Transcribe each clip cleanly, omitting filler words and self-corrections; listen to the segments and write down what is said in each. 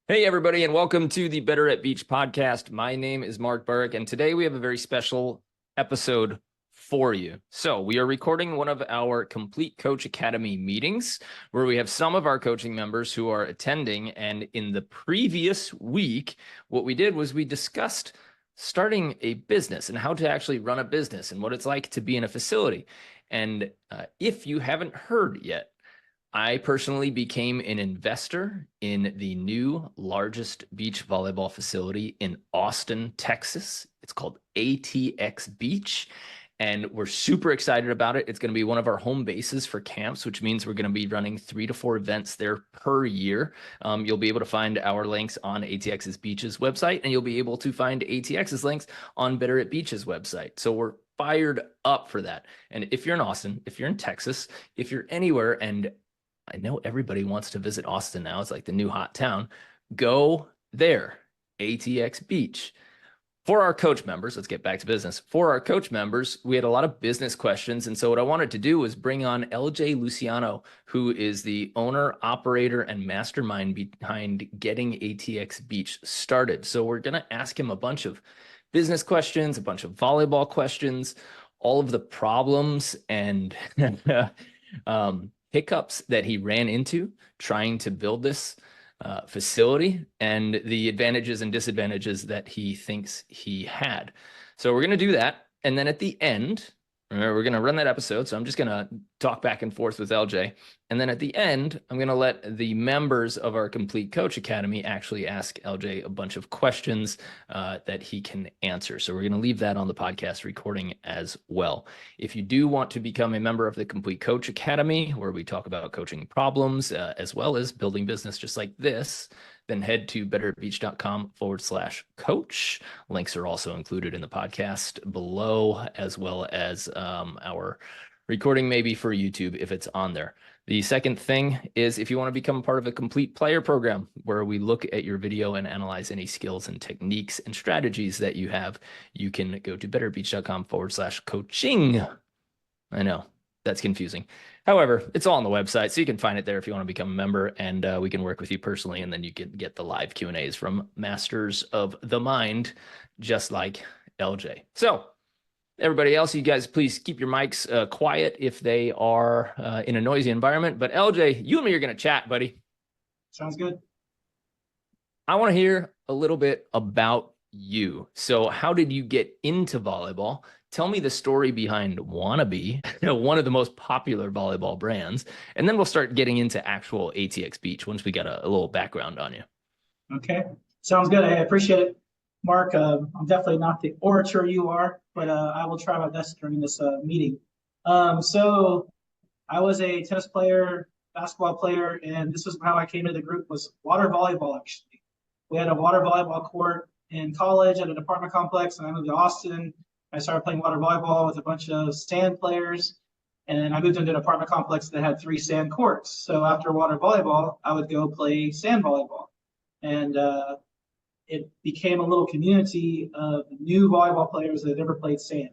Hey, everybody, and welcome to the Better at Beach podcast. My name is Mark Burrick, and today we have a very special episode for you. So, we are recording one of our Complete Coach Academy meetings where we have some of our coaching members who are attending. And in the previous week, what we did was we discussed starting a business and how to actually run a business and what it's like to be in a facility. And if you haven't heard yet, I personally became an investor in the new largest beach volleyball facility in Austin, Texas. It's called ATX Beach, and we're super excited about it. It's going to be one of our home bases for camps, which means we're going to be running 3 to 4 events there per year. You'll be able to find our links on ATX's Beach's website, and you'll be able to find ATX's links on Better at Beach's website. So we're fired up for that. And if you're in Austin, if you're in Texas, if you're anywhere, and I know everybody wants to visit Austin now. It's like the new hot town. Go there, ATX Beach. For our coach members, let's get back to business. For our coach members, we had a lot of business questions. And so what I wanted to do was bring on LJ Luciano, who is the owner, operator, and mastermind behind getting ATX Beach started. So we're going to ask him a bunch of business questions, a bunch of volleyball questions, all of the problems and hiccups that he ran into trying to build this facility and the advantages and disadvantages that he thinks he had. So we're going to do that. And then at the end, remember, we're going to run that episode. So I'm just going to talk back and forth with LJ. And then at the end, I'm going to let the members of our Complete Coach Academy actually ask LJ a bunch of questions that he can answer. So we're going to leave that on the podcast recording as well. If you do want to become a member of the Complete Coach Academy, where we talk about coaching problems as well as building business just like this, then head to betteratbeach.com/coach. Links are also included in the podcast below, as well as our recording maybe for YouTube if it's on there. The second thing is if you want to become part of a complete player program where we look at your video and analyze any skills and techniques and strategies that you have, you can go to betteratbeach.com/coaching. I know that's confusing. However, it's all on the website, so you can find it there if you want to become a member, and we can work with you personally, and then you can get the live Q&As from masters of the mind, just like LJ. So everybody else, you guys, please keep your mics quiet if they are in a noisy environment. But LJ, you and me are going to chat, buddy. Sounds good. I want to hear a little bit about you. So how did you get into volleyball? Tell me the story behind Wannabe, one of the most popular volleyball brands. And then we'll start getting into actual ATX Beach once we got a little background on you. Okay. Sounds good. I appreciate it, Mark. I'm definitely not the orator you are, but I will try my best during this meeting. So I was a tennis player, basketball player, and this is how I came to the group was water volleyball, actually. We had a water volleyball court in college at an apartment complex, and I moved to Austin. I started playing water volleyball with a bunch of sand players, and I moved into an apartment complex that had 3 sand courts. So after water volleyball, I would go play sand volleyball. And it became a little community of new volleyball players that had never played sand.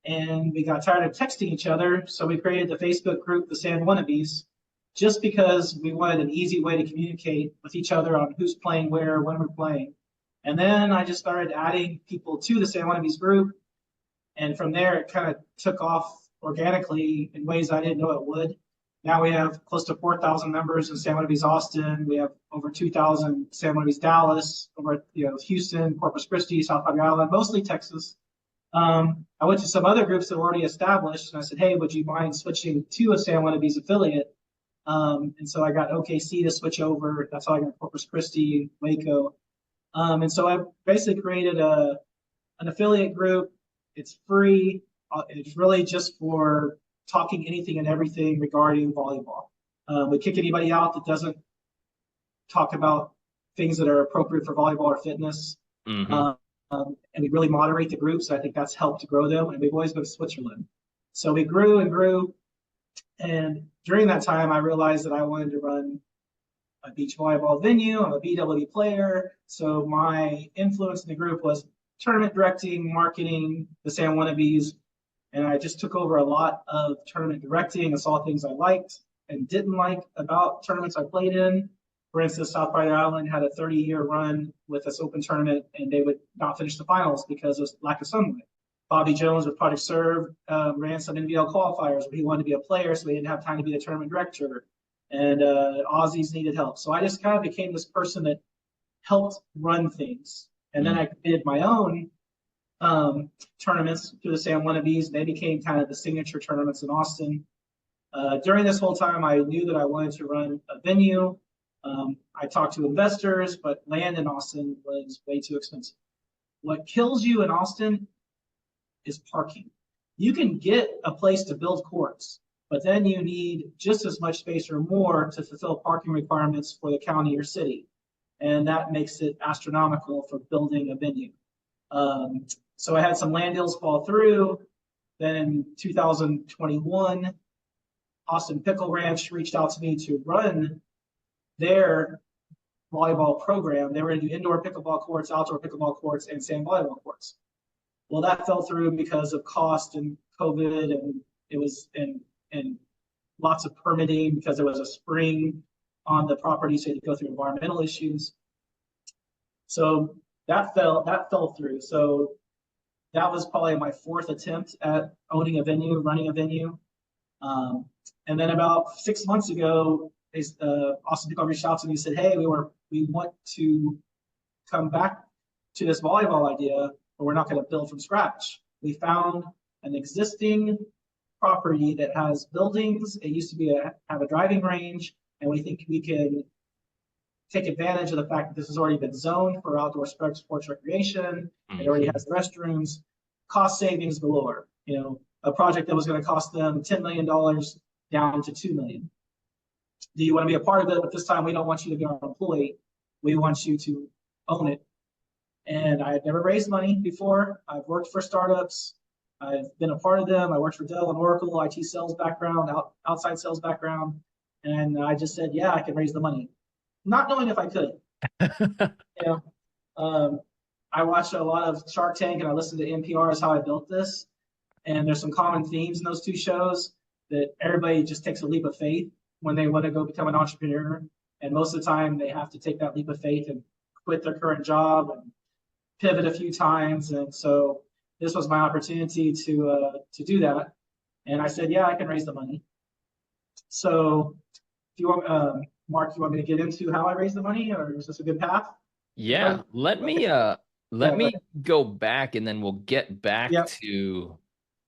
And we got tired of texting each other, so we created the Facebook group, the San Wannabes, just because we wanted an easy way to communicate with each other on who's playing where, when we're playing. And then I just started adding people to the San Wannabes group. And from there, it kind of took off organically in ways I didn't know it would. Now we have close to 4,000 members in San Wannabes, Austin. We have over 2,000 San Wannabes, Dallas, over Houston, Corpus Christi, South Padre Island, mostly Texas. I went to some other groups that were already established, and I said, hey, would you mind switching to a San Wannabes affiliate? And so I got OKC to switch over. That's how I got Corpus Christi, Waco. And so I basically created an affiliate group. It's free. It's really just for talking anything and everything regarding volleyball. We kick anybody out that doesn't talk about things that are appropriate for volleyball or fitness. Mm-hmm. And we really moderate the groups. I think that's helped to grow them. And we've always been to Switzerland. So we grew and grew. And during that time, I realized that I wanted to run a beach volleyball venue. I'm a BW player. So my influence in the group was tournament directing, marketing, the San Wannabes. And I just took over a lot of tournament directing and saw things I liked and didn't like about tournaments I played in. For instance, South by the Island had a 30-year run with this open tournament, and they would not finish the finals because of lack of sunlight. Bobby Jones with Project Serve ran some NBL qualifiers, but he wanted to be a player, so he didn't have time to be the tournament director. And Aussies needed help. So I just kind of became this person that helped run things. And then I did my own tournaments through the San Wannabes. They became kind of the signature tournaments in Austin. During this whole time, I knew that I wanted to run a venue. I talked to investors, but land in Austin was way too expensive. What kills you in Austin is parking. You can get a place to build courts, but then you need just as much space or more to fulfill parking requirements for the county or city. And that makes it astronomical for building a venue. So I had some land deals fall through. Then in 2021, Austin Pickle Ranch reached out to me to run their volleyball program. They were going to do indoor pickleball courts, outdoor pickleball courts, and sand volleyball courts. Well, that fell through because of cost and COVID, and it was and lots of permitting because there was a spring on the property, so you had to go through environmental issues. So that fell through. So that was probably my fourth attempt at owning a venue, running a venue. And then about 6 months ago, Austin Pickle reached out to me and said, "Hey, we want to come back to this volleyball idea, but we're not going to build from scratch. We found an existing property that has buildings. It used to have a driving range, and we think we can take advantage of the fact that this has already been zoned for outdoor sports recreation. It already has restrooms, cost savings galore. You know, a project that was going to cost them $10 million down to $2 million. Do you want to be a part of it? But this time, we don't want you to be our employee. We want you to own it." And I had never raised money before. I've worked for startups. I've been a part of them. I worked for Dell and Oracle, IT sales background, outside sales background. And I just said, yeah, I can raise the money, not knowing if I could. You know, I watched a lot of Shark Tank and I listened to NPR's How I Built This. And there's some common themes in those two shows that everybody just takes a leap of faith when they want to go become an entrepreneur. And most of the time they have to take that leap of faith and quit their current job and pivot a few times. And so this was my opportunity to do that. And I said, yeah, I can raise the money. So if you want, Mark, you want me to get into how I raise the money, or is this a good path? Yeah, let me go back and then we'll get back to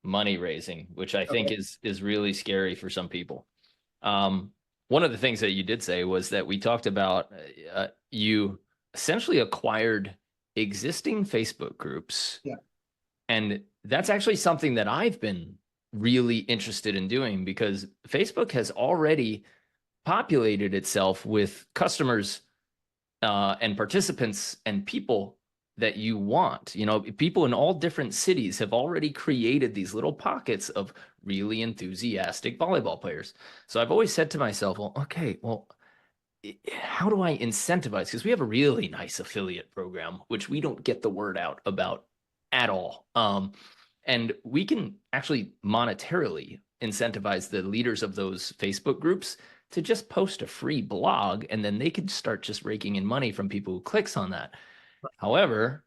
money raising, which I think is really scary for some people. One of the things that you did say was that we talked about you essentially acquired existing Facebook groups. Yeah. And that's actually something that I've been really interested in doing, because Facebook has already populated itself with customers and participants and people that you want. You know, people in all different cities have already created these little pockets of really enthusiastic volleyball players. So I've always said to myself, well, okay, well, how do I incentivize? Because we have a really nice affiliate program, which we don't get the word out about at all. And we can actually monetarily incentivize the leaders of those Facebook groups to just post a free blog, and then they could start just raking in money from people who clicks on that. However,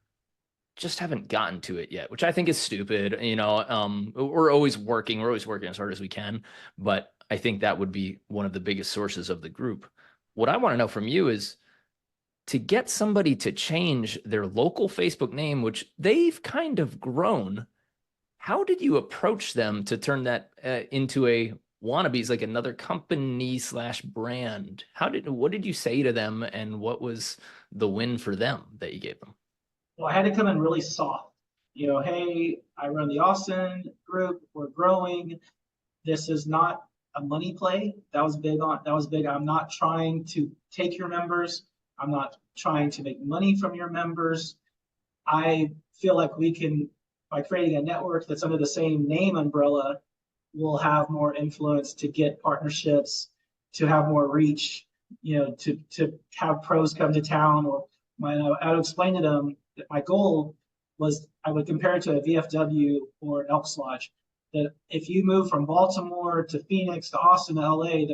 just haven't gotten to it yet, which I think is stupid. You know, we're always working as hard as we can, but I think that would be one of the biggest sources of the group. What I want to know from you is, to get somebody to change their local Facebook name, which they've kind of grown, how did you approach them to turn that into a Wannabes, like another company / brand? What did you say to them, and what was the win for them that you gave them? Well, I had to come in really soft. You know, hey, I run the Austin group. We're growing. This is not a money play. That was big. I'm not trying to take your members. I'm not trying to make money from your members. I feel like we can, by creating a network that's under the same name umbrella, we'll have more influence to get partnerships, to have more reach, you know, to have pros come to town. Or I would explain to them that my goal was, I would compare it to a VFW or Elks Lodge. That if you move from Baltimore to Phoenix to Austin to LA,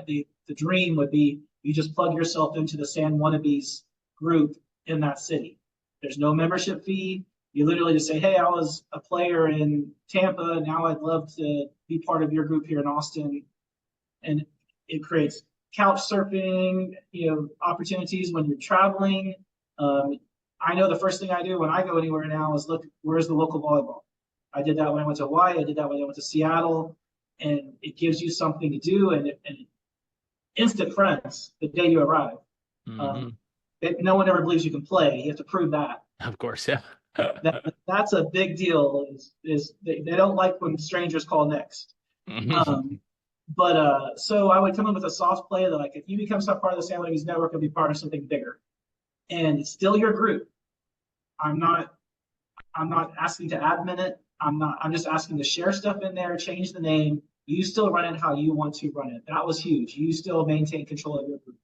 the dream would be You just plug yourself into the San Wannabes group in that city. There's no membership fee. You literally just say, hey, I was a player in Tampa. Now I'd love to be part of your group here in Austin. And it creates couch surfing, opportunities when you're traveling. I know the first thing I do when I go anywhere now is look, where's the local volleyball? I did that when I went to Hawaii. I did that when I went to Seattle. And it gives you something to do and instant friends the day you arrive. No one ever believes you can play. You have to prove that. Of course, yeah. That's a big deal. Is they don't like when strangers call next. So I would come in with a soft play that, like, if you become some part of the San Wannabes network, you'll be part of something bigger. And it's still your group. I'm not asking to admin it. I'm just asking to share stuff in there, change the name. You still run it how you want to run it. That was huge. You still maintain control of your group.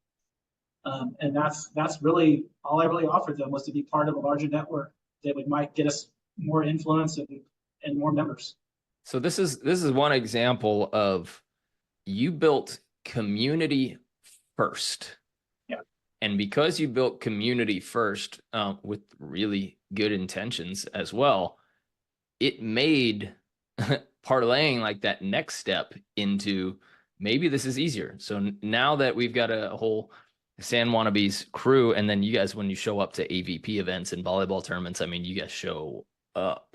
And that's really all I really offered them, was to be part of a larger network that might get us more influence and more members. So this is one example of, you built community first. Yeah. And because you built community first, with really good intentions as well, it made parlaying like that next step into, maybe this is easier. So now that we've got a whole San Wannabes crew, and then you guys, when you show up to AVP events and volleyball tournaments, I mean, you guys show up.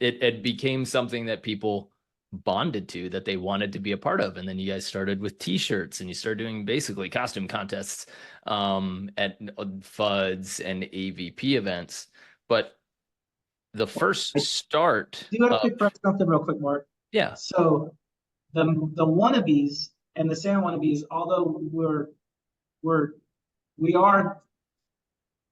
It became something that people bonded to, that they wanted to be a part of. And then you guys started with t-shirts, and you started doing basically costume contests at FUDs and AVP events. But the first start. Do you want to correct something real quick, Mark? Yeah. So the Wannabes and the San Wannabes, although we are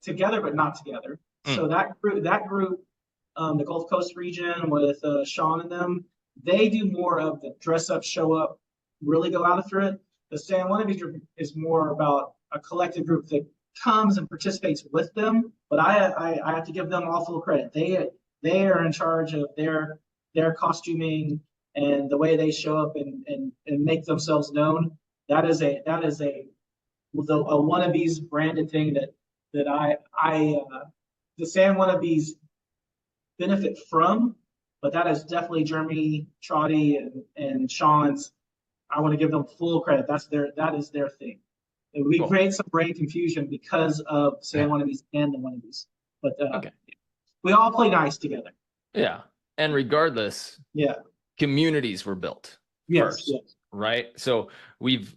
together but not together. So that group, the Gulf Coast region with Sean and them, they do more of the dress up, show up, really go out for it. The San Wannabes group is more about a collective group that comes and participates with them. But I have to give them all full credit. They are in charge of their costuming and the way they show up and make themselves known. That is a Wannabes branded thing that the San Wannabes benefit from, but that is definitely Jeremy, Trotty, and Sean's. I want to give them full credit. That is their thing. And we create some brain confusion because of San Wannabes and the Wannabes. But we all play nice together. Yeah. And regardless, communities were built first, right? So we've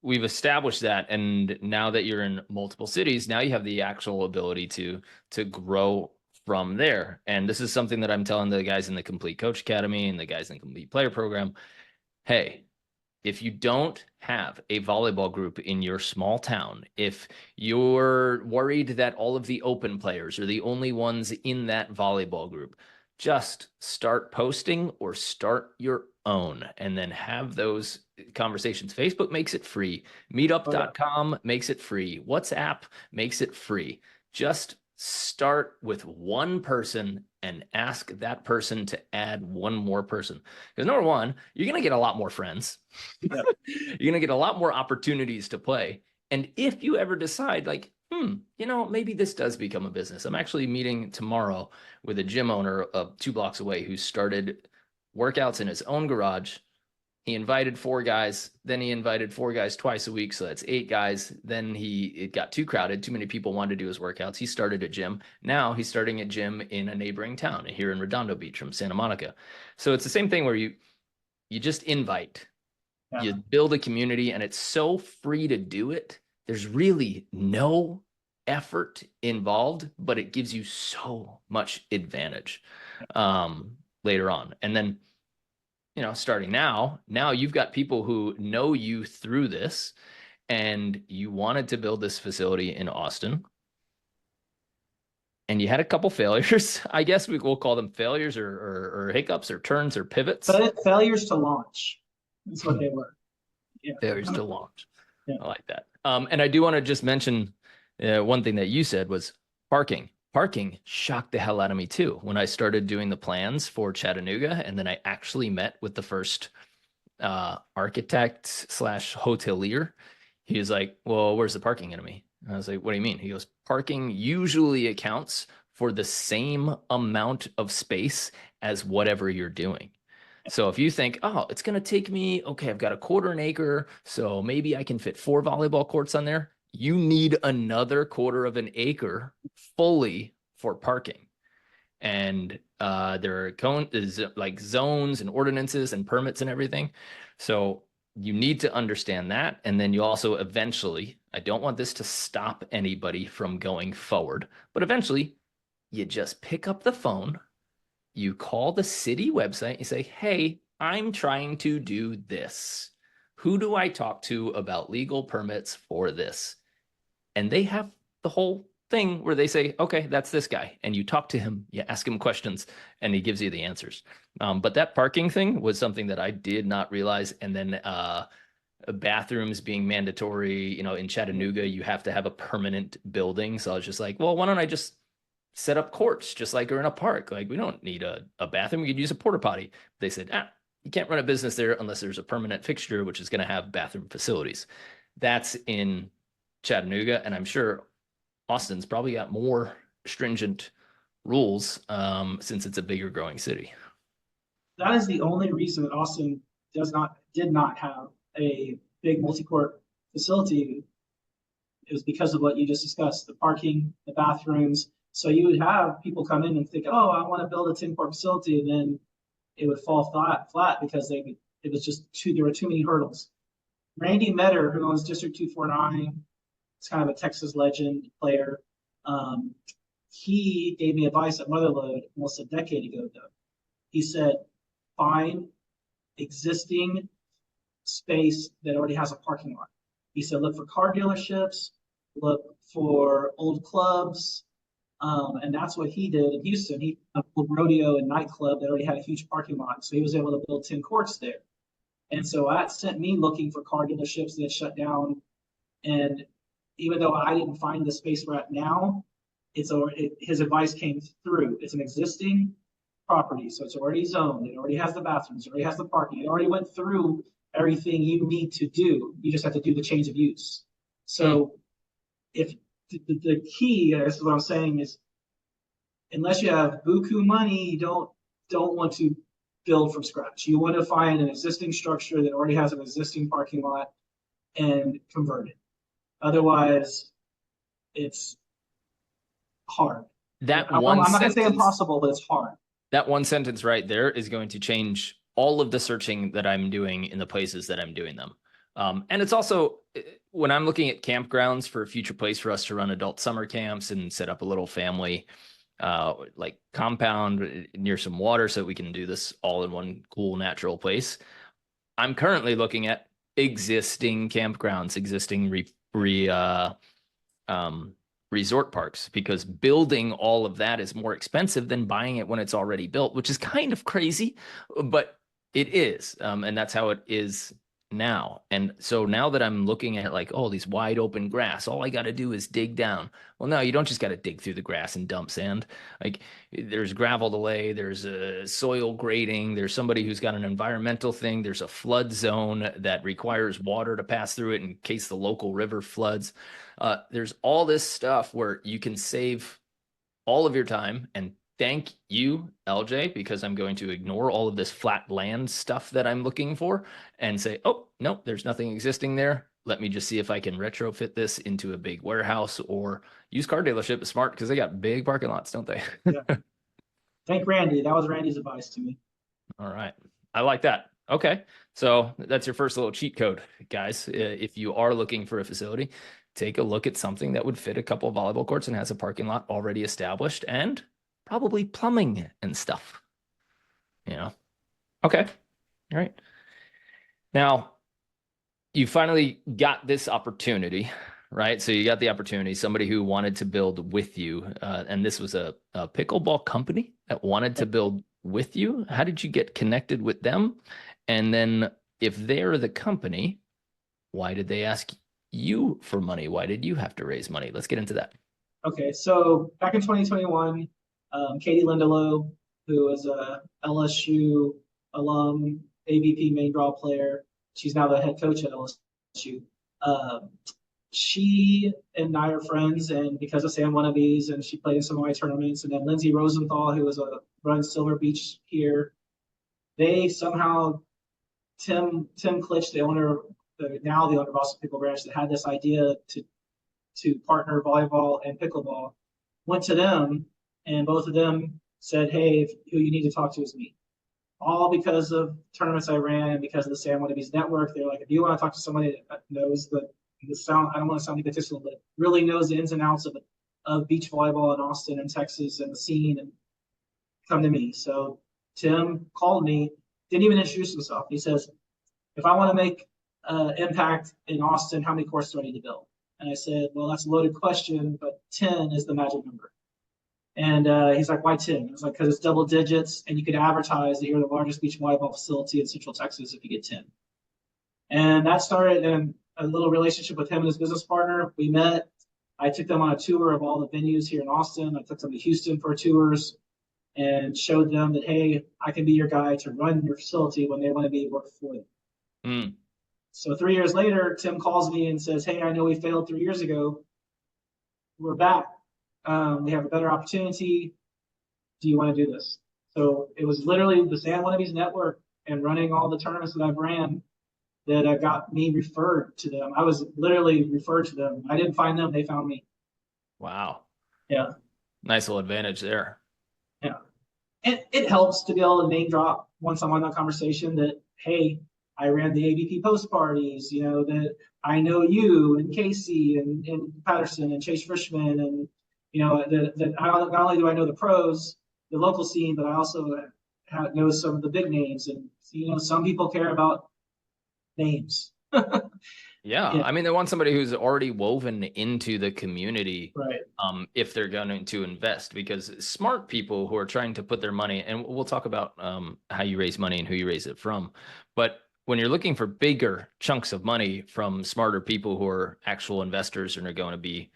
established that, and now that you're in multiple cities, now you have the actual ability to grow from there. And this is something that I'm telling the guys in the Complete Coach Academy and the guys in the Complete Player Program. Hey, if you don't have a volleyball group in your small town, if you're worried that all of the open players are the only ones in that volleyball group, just start posting or start your own, and then have those conversations. Facebook makes it free. Meetup.com makes it free. WhatsApp makes it free. Just start with one person and ask that person to add one more person. Because number one, you're going to get a lot more friends. You're going to get a lot more opportunities to play. And if you ever decide, like, maybe this does become a business. I'm actually meeting tomorrow with a gym owner 2 blocks away who started workouts in his own garage. He invited 4 guys, then he invited 4 guys twice a week. So that's 8 guys. Then it got too crowded. Too many people wanted to do his workouts. He started a gym. Now he's starting a gym in a neighboring town here in Redondo Beach from Santa Monica. So it's the same thing where you just invite, you build a community, and it's so free to do it. There's really no effort involved, but it gives you so much advantage later on. And then, starting now you've got people who know you through this, and you wanted to build this facility in Austin, and you had a couple failures. I guess we'll call them failures or hiccups or turns or pivots. But failures to launch. That's what they were. Yeah. Failures to launch. Yeah. I like that. And I do want to just mention one thing that you said was parking. Parking shocked the hell out of me too when I started doing the plans for Chattanooga, and then I actually met with the first architect slash hotelier. He was like, well, where's the parking going to be? And I was like, what do you mean? He goes, parking usually accounts for the same amount of space as whatever you're doing. So if you think, oh, it's going to take me, okay, I've got a quarter an acre, so maybe I can fit 4 volleyball courts on there. You need another quarter of an acre fully for parking. And there is like zones and ordinances and permits and everything. So you need to understand that. And then you also eventually, I don't want this to stop anybody from going forward, but eventually you just pick up the phone, you call the city website, you say, hey, I'm trying to do this. Who do I talk to about legal permits for this? And they have the whole thing where they say, okay, that's this guy. And you talk to him, you ask him questions, and he gives you the answers. But that parking thing was something that I did not realize. And then bathrooms being mandatory, in Chattanooga, you have to have a permanent building. So I was just like, well, why don't I just set up courts just like we're in a park? Like, we don't need a bathroom. We could use a porta potty. They said, you can't run a business there unless there's a permanent fixture, which is going to have bathroom facilities. That's in Chattanooga. And I'm sure Austin's probably got more stringent rules since it's a bigger growing city. That is the only reason that Austin did not have a big multi-court facility. It was because of what you just discussed, the parking, the bathrooms. So you would have people come in and think, oh, I want to build a 10-court facility, and then it would fall flat because there were too many hurdles. Randy Metter, who owns District 249, it's kind of a Texas legend player. He gave me advice at Motherlode almost a decade ago, though. He said, find existing space that already has a parking lot. He said, look for car dealerships, look for old clubs. And that's what he did in Houston. He had a rodeo and nightclub that already had a huge parking lot. So he was able to build 10 courts there. And so that sent me looking for car dealerships that had shut down. And even though I didn't find the space we're at now, his advice came through. It's an existing property, so it's already zoned. It already has the bathrooms. It already has the parking. It already went through everything you need to do. You just have to do the change of use. So if the key, I guess what I'm saying is, unless you have buku money, you don't want to build from scratch. You want to find an existing structure that already has an existing parking lot and convert it. Otherwise, it's hard. I'm not going to say impossible, but it's hard. That one sentence right there is going to change all of the searching that I'm doing in the places that I'm doing them. And it's also, when I'm looking at campgrounds for a future place for us to run adult summer camps and set up a little family like compound near some water so we can do this all in one cool natural place, I'm currently looking at existing campgrounds, existing resort parks, because building all of that is more expensive than buying it when it's already built, which is kind of crazy, but it is. And that's how it is now. And so now that I'm looking at like, oh, these wide open grass, all I got to do is dig down. Well, no, you don't just got to dig through the grass and dump sand. Like, there's gravel to lay, there's a soil grading, there's somebody who's got an environmental thing, there's a flood zone that requires water to pass through it in case the local river floods. There's all this stuff where you can save all of your time. And thank you, LJ, because I'm going to ignore all of this flat land stuff that I'm looking for and say, oh, no, there's nothing existing there. Let me just see if I can retrofit this into a big warehouse, or use car dealership is smart because they got big parking lots, don't they? Yeah. Thank Randy. That was Randy's advice to me. All right. I like that. Okay. So that's your first little cheat code, guys. If you are looking for a facility, take a look at something that would fit a couple of volleyball courts and has a parking lot already established and probably plumbing and stuff. Okay. All right. Now, you finally got this opportunity, right? So you got the opportunity, somebody who wanted to build with you. And this was a pickleball company that wanted to build with you. How did you get connected with them? And then if they're the company, why did they ask you for money? Why did you have to raise money? Let's get into that. Okay, so back in 2021, Katie Lindelow, who was a LSU alum, AVP main draw player. She's now the head coach at LSU. She and I are friends, and because of San Wannabes, and she played in some of my tournaments. And then Lindsay Rosenthal, who was runs Silver Beach here, they somehow Tim Klitsch, the owner, now the owner of Austin Pickle Ranch, that had this idea to partner volleyball and pickleball, went to them, and both of them said, "Hey, who you need to talk to is me." All because of tournaments I ran and because of the San Wannabes network. They're like, if you want to talk to somebody that knows the sound, I don't want to sound egotistical, but really knows the ins and outs of beach volleyball in Austin and Texas and the scene, and come to me. So Tim called me, didn't even introduce himself. He says, if I want to make impact in Austin, how many courses do I need to build? And I said, well, that's a loaded question, but 10 is the magic number. And he's like, why 10? I was like, because it's double digits, and you could advertise that you're the largest beach volleyball facility in Central Texas if you get 10. And that started a little relationship with him and his business partner. We met. I took them on a tour of all the venues here in Austin. I took them to Houston for tours and showed them that, hey, I can be your guy to run your facility when they want to be work for them. Mm. So 3 years later, Tim calls me and says, hey, I know we failed 3 years ago. We're back. We have a better opportunity. Do you want to do this? So it was literally the San Wannabes network and running all the tournaments that I've ran that got me referred to them. I was literally referred to them. I didn't find them. They found me. Wow. Yeah. Nice little advantage there. Yeah. It helps to be able to name drop once I'm on that conversation that, hey, I ran the AVP post parties, that I know you and Casey and Patterson and Chase Frischman, and, that not only do I know the pros, the local scene, but I also know some of the big names. And, some people care about names. Yeah. I mean, they want somebody who's already woven into the community, right? If they're going to invest, because smart people who are trying to put their money, and we'll talk about how you raise money and who you raise it from. But when you're looking for bigger chunks of money from smarter people who are actual investors and are going to be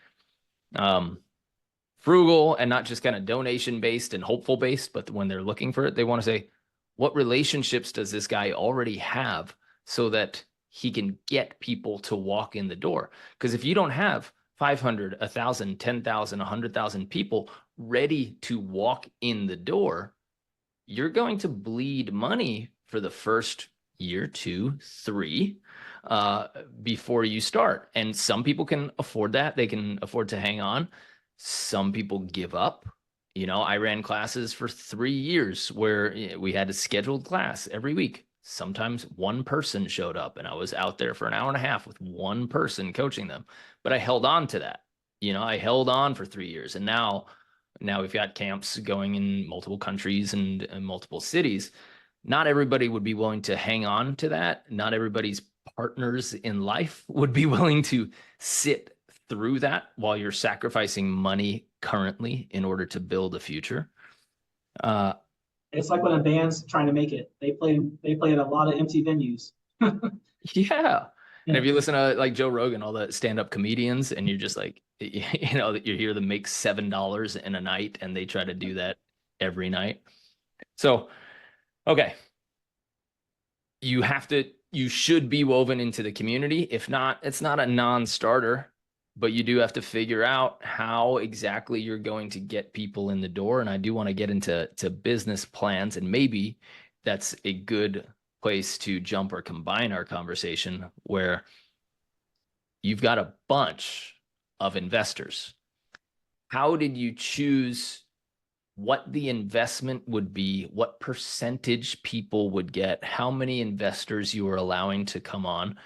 frugal and not just kind of donation based and hopeful based, but when they're looking for it, they want to say, what relationships does this guy already have so that he can get people to walk in the door? Because if you don't have 500, 1,000, 10,000, 100,000 people ready to walk in the door, you're going to bleed money for the first year, 2, 3, before you start. And some people can afford that. They can afford to hang on. Some people give up. I ran classes for 3 years where we had a scheduled class every week. Sometimes one person showed up and I was out there for an hour and a half with one person coaching them. But I held on to that. I held on for 3 years. And now we've got camps going in multiple countries and multiple cities. Not everybody would be willing to hang on to that. Not everybody's partners in life would be willing to sit through that while you're sacrificing money currently in order to build a future. It's like when a band's trying to make it. They play at a lot of empty venues. Yeah. And if you listen to like Joe Rogan, all the stand-up comedians, and you're just like, you hear them make $7 in a night, and they try to do that every night. So, okay. You should be woven into the community. If not, it's not a non-starter, but you do have to figure out how exactly you're going to get people in the door. And I do want to get into business plans, and maybe that's a good place to jump or combine our conversation, where you've got a bunch of investors. How did you choose what the investment would be, what percentage people would get, how many investors you were allowing to come on,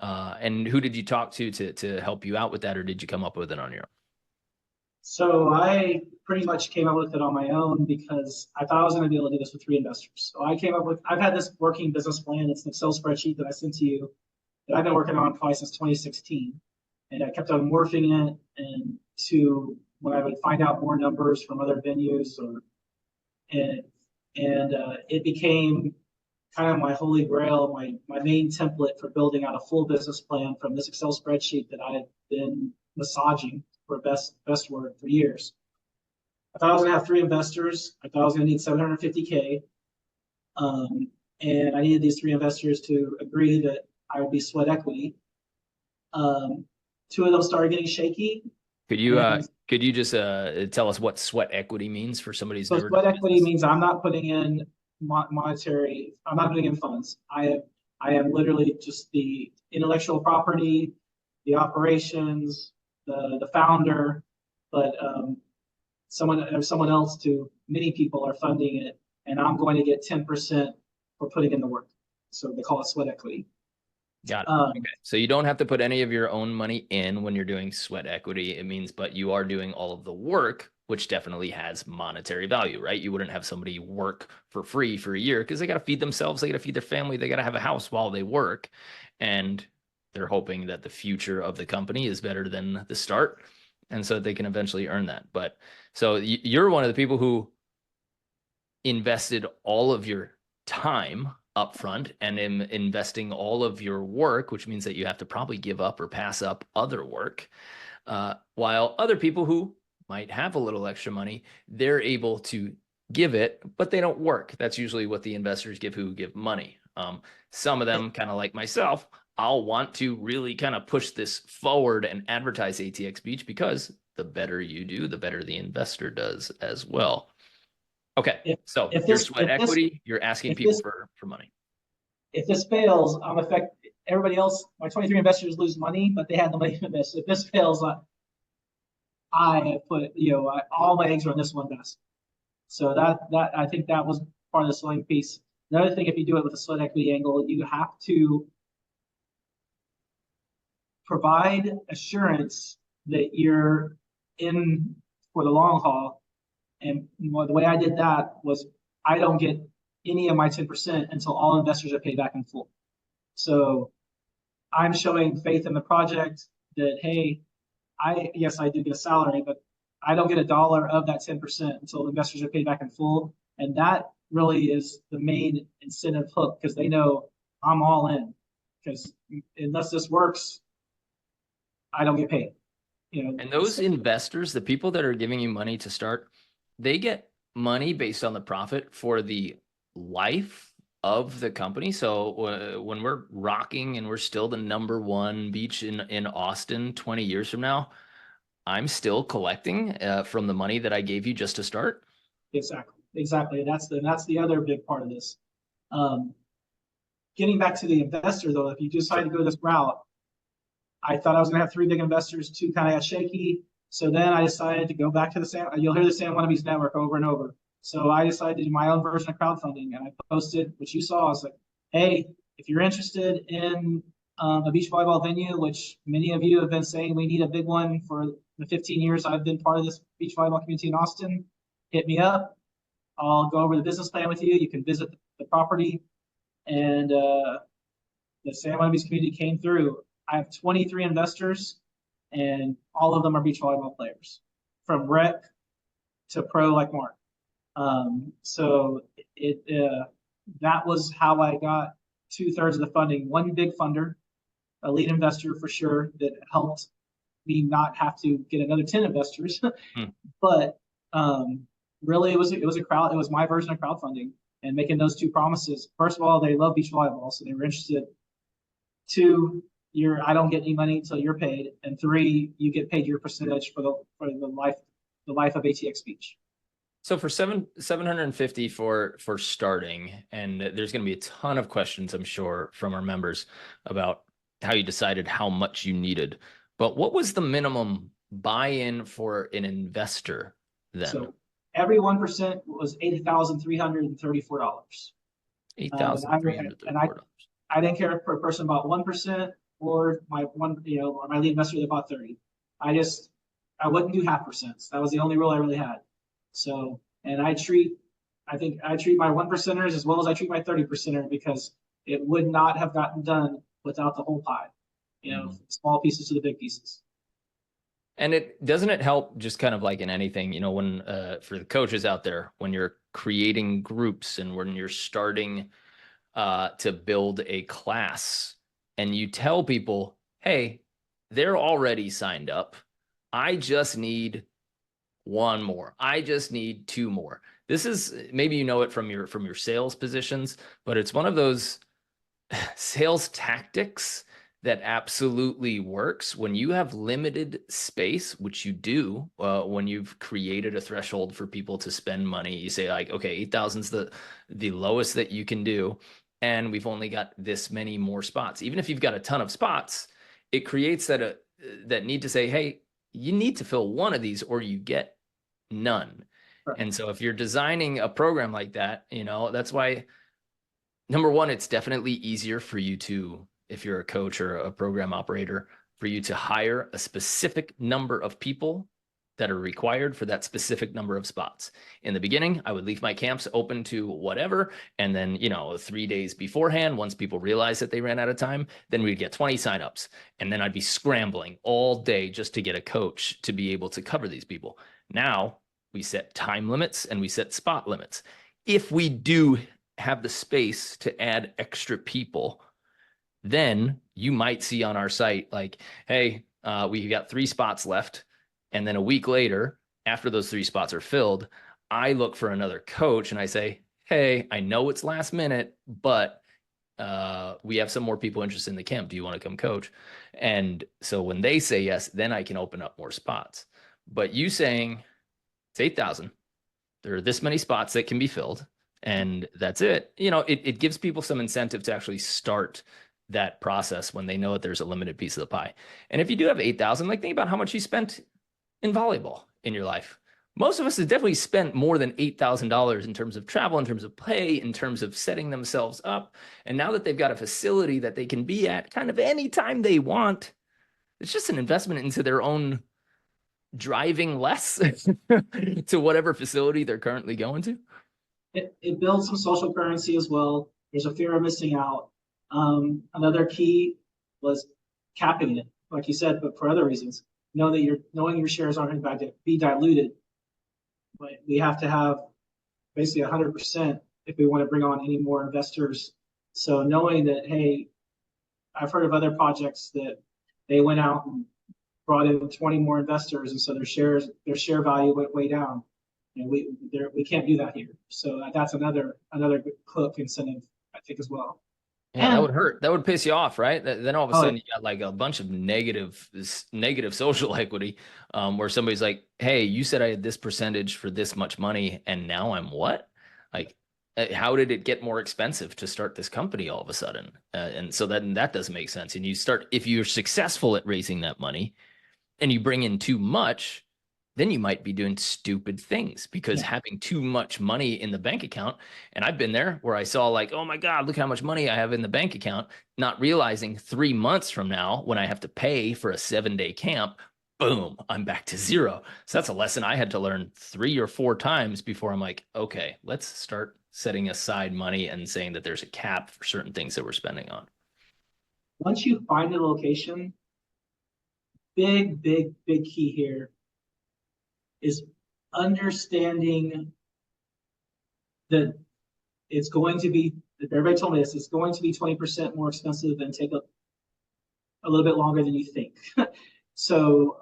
and who did you talk to help you out with that, or did you come up with it on your own? So I pretty much came up with it on my own because I thought I was going to be able to do this with 3 investors. So I've had this working business plan. It's an Excel spreadsheet that I sent to you that I've been working on probably since 2016. And I kept on morphing it and to when I would find out more numbers from other venues, and it became kind of my holy grail, my main template for building out a full business plan from this Excel spreadsheet that I had been massaging, for best word, for years. I thought I was going to have 3 investors. I thought I was going to need $750K. and I needed these 3 investors to agree that I would be sweat equity. 2 of them started getting shaky. Could you just tell us what sweat equity means for somebody who's So never sweat done equity business? means I'm not putting in monetary, I'm not putting in funds. I am literally just the intellectual property, the operations, the founder, but someone else to many people are funding it, and I'm going to get 10% for putting in the work. So they call it sweat equity. Got it. Okay. So you don't have to put any of your own money in when you're doing sweat equity. It means, but you are doing all of the work, which definitely has monetary value, right? You wouldn't have somebody work for free for a year because they got to feed themselves, they got to feed their family, they got to have a house while they work. And they're hoping that the future of the company is better than the start. And so they can eventually earn that. But so you're one of the people who invested all of your time upfront and in investing all of your work, which means that you have to probably give up or pass up other work. While other people who might have a little extra money, they're able to give it, but they don't work. That's usually what the investors give who give money. Some of them, kind of like myself, I'll want to really kind of push this forward and advertise ATX Beach because the better you do, the better the investor does as well. Okay, so your sweat equity, you're asking people for money. If this fails, I'm affect everybody else. My 23 investors lose money, but they had the money to invest. If this fails, I put all my eggs are on this one basket. So that I think that was part of the selling piece. Another thing, if you do it with a sweat equity angle, you have to provide assurance that you're in for the long haul. And the way I did that was I don't get any of my 10% until all investors are paid back in full. So I'm showing faith in the project that, hey, yes, I do get a salary, but I don't get $1 of that 10% until investors are paid back in full. And that really is the main incentive hook because they know I'm all in. Because unless this works, I don't get paid. And those investors, the people that are giving you money to start, they get money based on the profit for the life of the company. So when we're rocking and we're still the #1 beach in Austin 20 years from now, I'm still collecting from the money that I gave you just to start. Exactly. That's the other big part of this. Getting back to the investor though, if you decide to go this route, I thought I was going to have 3 big investors. 2 kind of got shaky. So then I decided to go back to you'll hear the San Wannabes network over and over. So I decided to do my own version of crowdfunding, and I posted, which you saw. I was like, hey, if you're interested in a beach volleyball venue, which many of you have been saying we need a big one for the 15 years I've been part of this beach volleyball community in Austin, hit me up. I'll go over the business plan with you. You can visit the property. And the San Wannabes community came through. I have 23 investors, and all of them are beach volleyball players, from rec to pro like Mark. So that was how I got 2/3 of the funding. One big funder, a lead investor for sure, that helped me not have to get another 10 investors. But really, it was my version of crowdfunding and making those 2 promises. First of all, they love beach volleyball, so they were interested. 2, I don't get any money until you're paid, and 3, you get paid your percentage for the life of ATX Beach. So for 750 for starting, and there's going to be a ton of questions, I'm sure, from our members about how you decided how much you needed. But what was the minimum buy-in for an investor then? So every 1% was $80,334. $8,334. I didn't care if a person bought 1% or my lead investor that bought 30. I wouldn't do 0.5%. That was the only rule I really had. So, and I treat my 1%ers as well as I treat my 30%er, because it would not have gotten done without the whole pie. Small pieces to the big pieces. And doesn't it help, just kind of like in anything, when for the coaches out there, when you're creating groups and when you're starting to build a class, and you tell people, hey, they're already signed up. I just need 1 more. I just need 2 more. this is maybe you know it from your sales positions, but it's one of those sales tactics that absolutely works when you have limited space, which you do when you've created a threshold for people to spend money. You say like, okay, 8,000 is the lowest that you can do, and we've only got this many more spots. Even if you've got a ton of spots, it creates that need to say, hey, you need to fill one of these or you get none. Right. And so if you're designing a program like that, that's why number one, it's definitely easier for you to, if you're a coach or a program operator, for you to hire a specific number of people that are required for that specific number of spots. In the beginning, I would leave my camps open to whatever. And then, 3 days beforehand, once people realized that they ran out of time, then we'd get 20 signups. And then I'd be scrambling all day just to get a coach to be able to cover these people. Now we set time limits and we set spot limits. If we do have the space to add extra people, then you might see on our site like, hey, we got 3 spots left. And then a week later, after those 3 spots are filled, I look for another coach and I say, hey, I know it's last minute, but we have some more people interested in the camp. Do you want to come coach? And so when they say yes, then I can open up more spots. But you saying it's 8,000, there are this many spots that can be filled, and that's it. It gives people some incentive to actually start that process when they know that there's a limited piece of the pie. And if you do have 8,000, like think about how much you spent in volleyball in your life. Most of us have definitely spent more than $8,000 in terms of travel, in terms of pay, in terms of setting themselves up. And now that they've got a facility that they can be at kind of any time they want, it's just an investment into their own driving less to whatever facility they're currently going to. It builds some social currency as well. There's a fear of missing out. Another key was capping it, like you said, but for other reasons. Knowing your shares aren't going to be diluted, but we have to have basically 100% if we want to bring on any more investors. So knowing that, hey, I've heard of other projects that they went out and brought in 20 more investors, and so their share value went way down. And we can't do that here. So that's another hook incentive, I think, as well. Yeah, that would hurt. That would piss you off, right? Then all of a sudden yeah. you got like a bunch of negative social equity, where somebody's like, "Hey, you said I had this percentage for this much money, and now I'm what? Like, how did it get more expensive to start this company all of a sudden?" And so then that doesn't make sense. And if you're successful at raising that money, and you bring in too much, then you might be doing stupid things because having too much money in the bank account. And I've been there where I saw like, oh my God, look how much money I have in the bank account, not realizing 3 months from now when I have to pay for a 7-day camp, boom, I'm back to zero. So that's a lesson I had to learn 3 or 4 times before I'm like, okay, let's start setting aside money and saying that there's a cap for certain things that we're spending on. Once you find a location, big key here is understanding that it's going to be, everybody told me this, it's going to be 20% more expensive and take a little bit longer than you think. So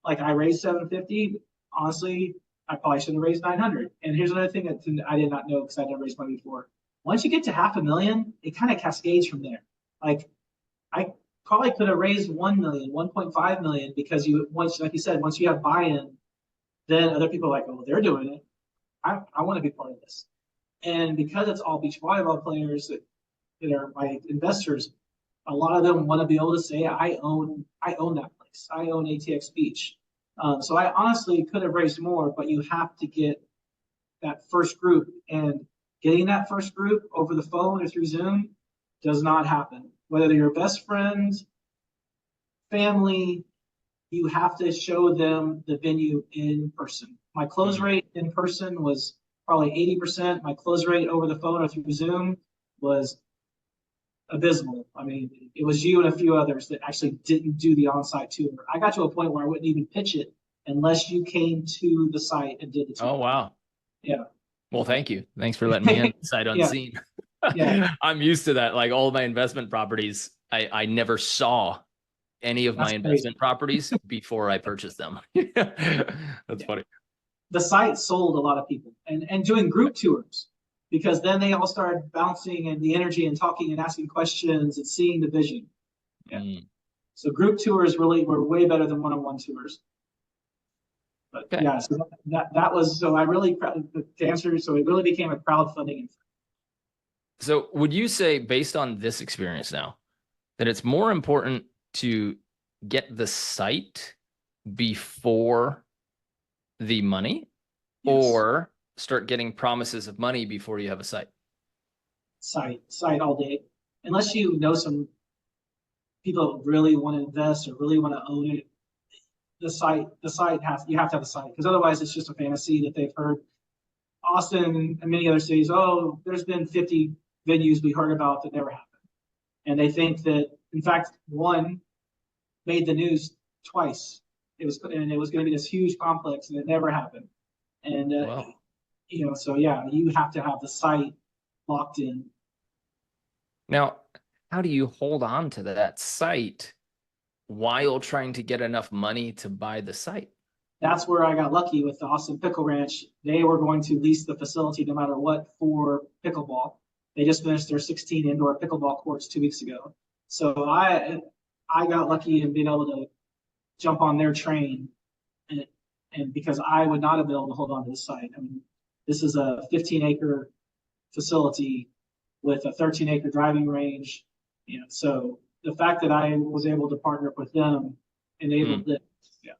like I raised 750, honestly, I probably should have raised 900. And here's another thing that I did not know because I never raised money before. Once you get to 500,000, it kind of cascades from there. Like I probably could have raised 1 million, 1.5 million, because like you said, once you have buy-in, then other people are like, oh, they're doing it. I want to be part of this. And because it's all beach volleyball players that are my investors, a lot of them want to be able to say, I own that place. I own ATX Beach. So I honestly could have raised more, but you have to get that first group. And getting that first group over the phone or through Zoom does not happen. Whether they're your best friends, family, you have to show them the venue in person. My close rate in person was probably 80%. My close rate over the phone or through Zoom was abysmal. I mean, it was you and a few others that actually didn't do the on-site tour. I got to a point where I wouldn't even pitch it unless you came to the site and did the tour. Oh, wow. Yeah. Well, thank you. Thanks for letting me in sight unseen. Yeah. I'm used to that. Like all my investment properties, I never saw any of my investment properties before I purchased them. That's funny. the site sold a lot of people and doing group tours because then they all started bouncing and the energy and talking and asking questions and seeing the vision. Yeah. So group tours really were way better than one-on-one tours. But Okay. yeah, so that was so I really to answer. So it really became a crowdfunding. So would you say, based on this experience now, that it's more important to get the site before the money, Yes. or start getting promises of money before you have a site? Site all day, unless you know some people really want to invest or really want to own it. The site has you have to have a site because otherwise it's just a fantasy that they've heard. Austin and many other cities, oh, there's been 50 venues we heard about that never happened. And they think that, in fact, one made the news twice. It was going to be this huge complex, and it never happened. And Wow. so yeah, you have to have the site locked in. Now, how do you hold on to that site while trying to get enough money to buy the site? That's where I got lucky with the Austin Pickle Ranch. They were going to lease the facility no matter what for pickleball. They just finished their 16 indoor pickleball courts 2 weeks ago. So I got lucky in being able to jump on their train, and because I would not have been able to hold on to the site. I mean, this is a 15-acre facility with a 13-acre driving range. So the fact that I was able to partner up with them enabled it. Yeah.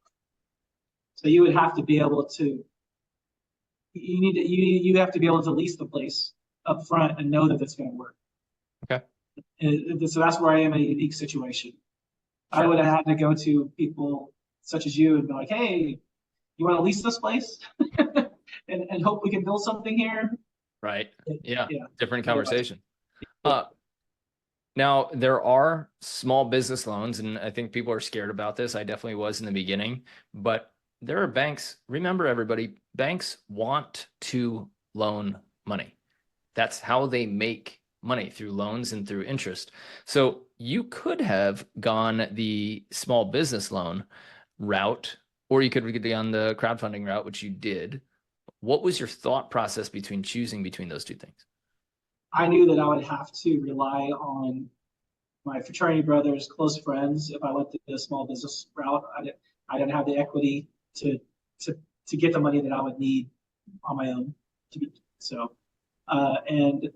So you would have to be able to. You have to be able to lease the place up front and know that it's going to work. Okay. And so that's where I am in a unique situation. Sure. I would have had to go to people such as you and be like, hey, you want to lease this place and hope we can build something here? Right. Yeah. Yeah. Different conversation. Now, there are small business loans, and I think people are scared about this. I definitely was in the beginning, but there are banks. Remember, everybody, banks want to loan money. That's how they make money, through loans and through interest. So you could have gone the small business loan route, or you could have gone the crowdfunding route, which you did. What was your thought process between choosing between those two things? I knew that I would have to rely on my fraternity brothers, close friends. If I went the small business route, I didn't have the equity to get the money that I would need on my own to be so. And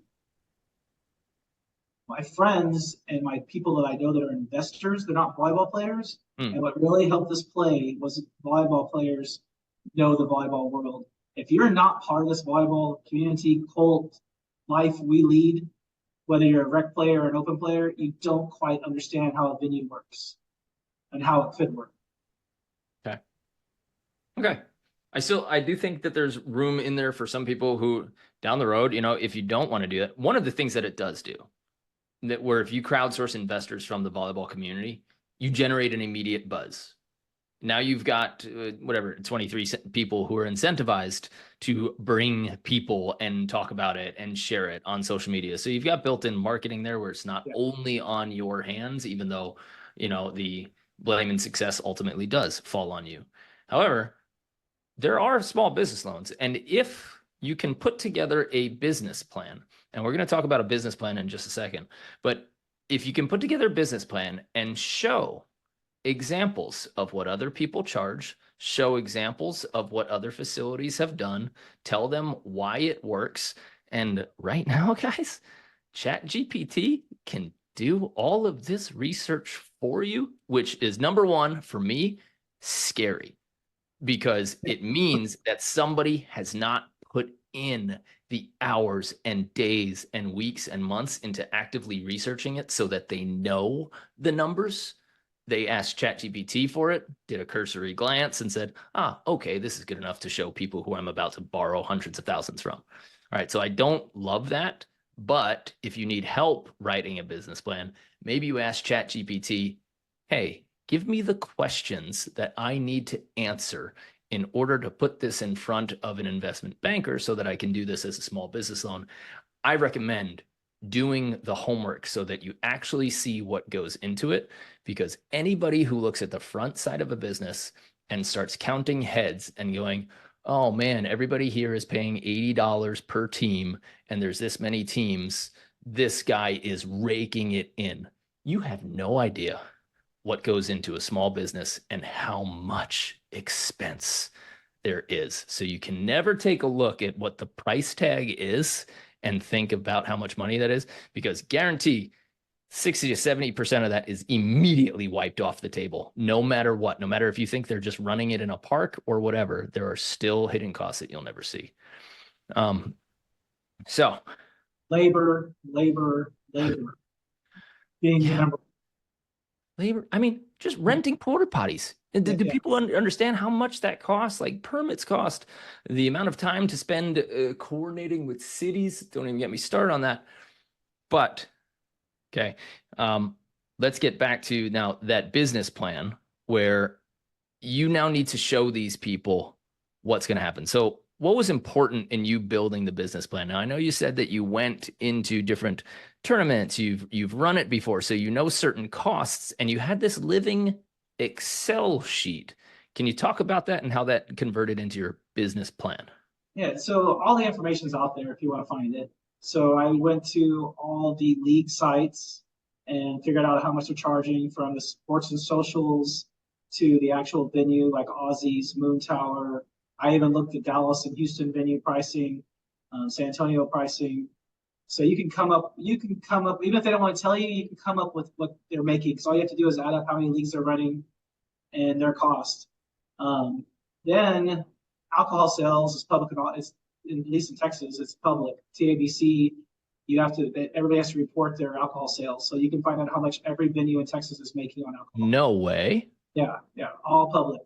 my friends and my people that I know that are investors, they're not volleyball players. And what really helped us play was volleyball players know the volleyball world. If you're not part of this volleyball community, cult life we lead, whether you're a rec player or an open player, you don't quite understand how a venue works and how it could work. Okay. I do think that there's room in there for some people who down the road, if you don't want to do that, one of the things that it does do, that where if you crowdsource investors from the volleyball community, you generate an immediate buzz. Now you've got 23 people who are incentivized to bring people and talk about it and share it on social media. So you've got built-in marketing there where it's not only on your hands, even though, the blame and success ultimately does fall on you. However, there are small business loans. And if you can put together a business plan, and we're going to talk about a business plan in just a second, but if you can put together a business plan and show examples of what other people charge, show examples of what other facilities have done, tell them why it works. And right now, guys, ChatGPT can do all of this research for you, which is, number one, for me, scary, because it means that somebody has not put in the hours and days and weeks and months into actively researching it so that they know the numbers. They asked ChatGPT for it, did a cursory glance and said, okay, this is good enough to show people who I'm about to borrow hundreds of thousands from. All right, so I don't love that, but if you need help writing a business plan, maybe you ask ChatGPT, hey, give me the questions that I need to answer in order to put this in front of an investment banker so that I can do this as a small business loan. I recommend doing the homework so that you actually see what goes into it, because anybody who looks at the front side of a business and starts counting heads and going, oh man, everybody here is paying $80 per team, and there's this many teams. This guy is raking it in. You have no idea what goes into a small business and how much expense there is. So you can never take a look at what the price tag is and think about how much money that is, because guarantee 60 to 70% of that is immediately wiped off the table, no matter what. No matter if you think they're just running it in a park or whatever, there are still hidden costs that you'll never see. Um, so Labor, labor, labor being the yeah, number. labor. I mean, just renting porta potties. Do Yeah. people understand how much that costs? Like permits cost, the amount of time to spend coordinating with cities. Don't even get me started on that. But okay, let's get back to now that business plan where you now need to show these people what's going to happen. So what was important in you building the business plan? Now, I know you said that you went into different tournaments, you've run it before, so you know certain costs, and you had this living Excel sheet. Can you talk about that and how that converted into your business plan? Yeah, so all the information's out there if you want to find it. So I went to all the league sites and figured out how much they're charging, from the sports and socials to the actual venue like Aussie's, Moon Tower. I even looked at Dallas and Houston venue pricing, San Antonio pricing. So you can come up, even if they don't want to tell you, you can come up with what they're making. Because all you have to do is add up how many leagues they're running and their cost. Then alcohol sales is public, it's, at least in Texas, it's public. TABC, everybody has to report their alcohol sales, so you can find out how much every venue in Texas is making on alcohol. No way. Yeah, yeah, all public.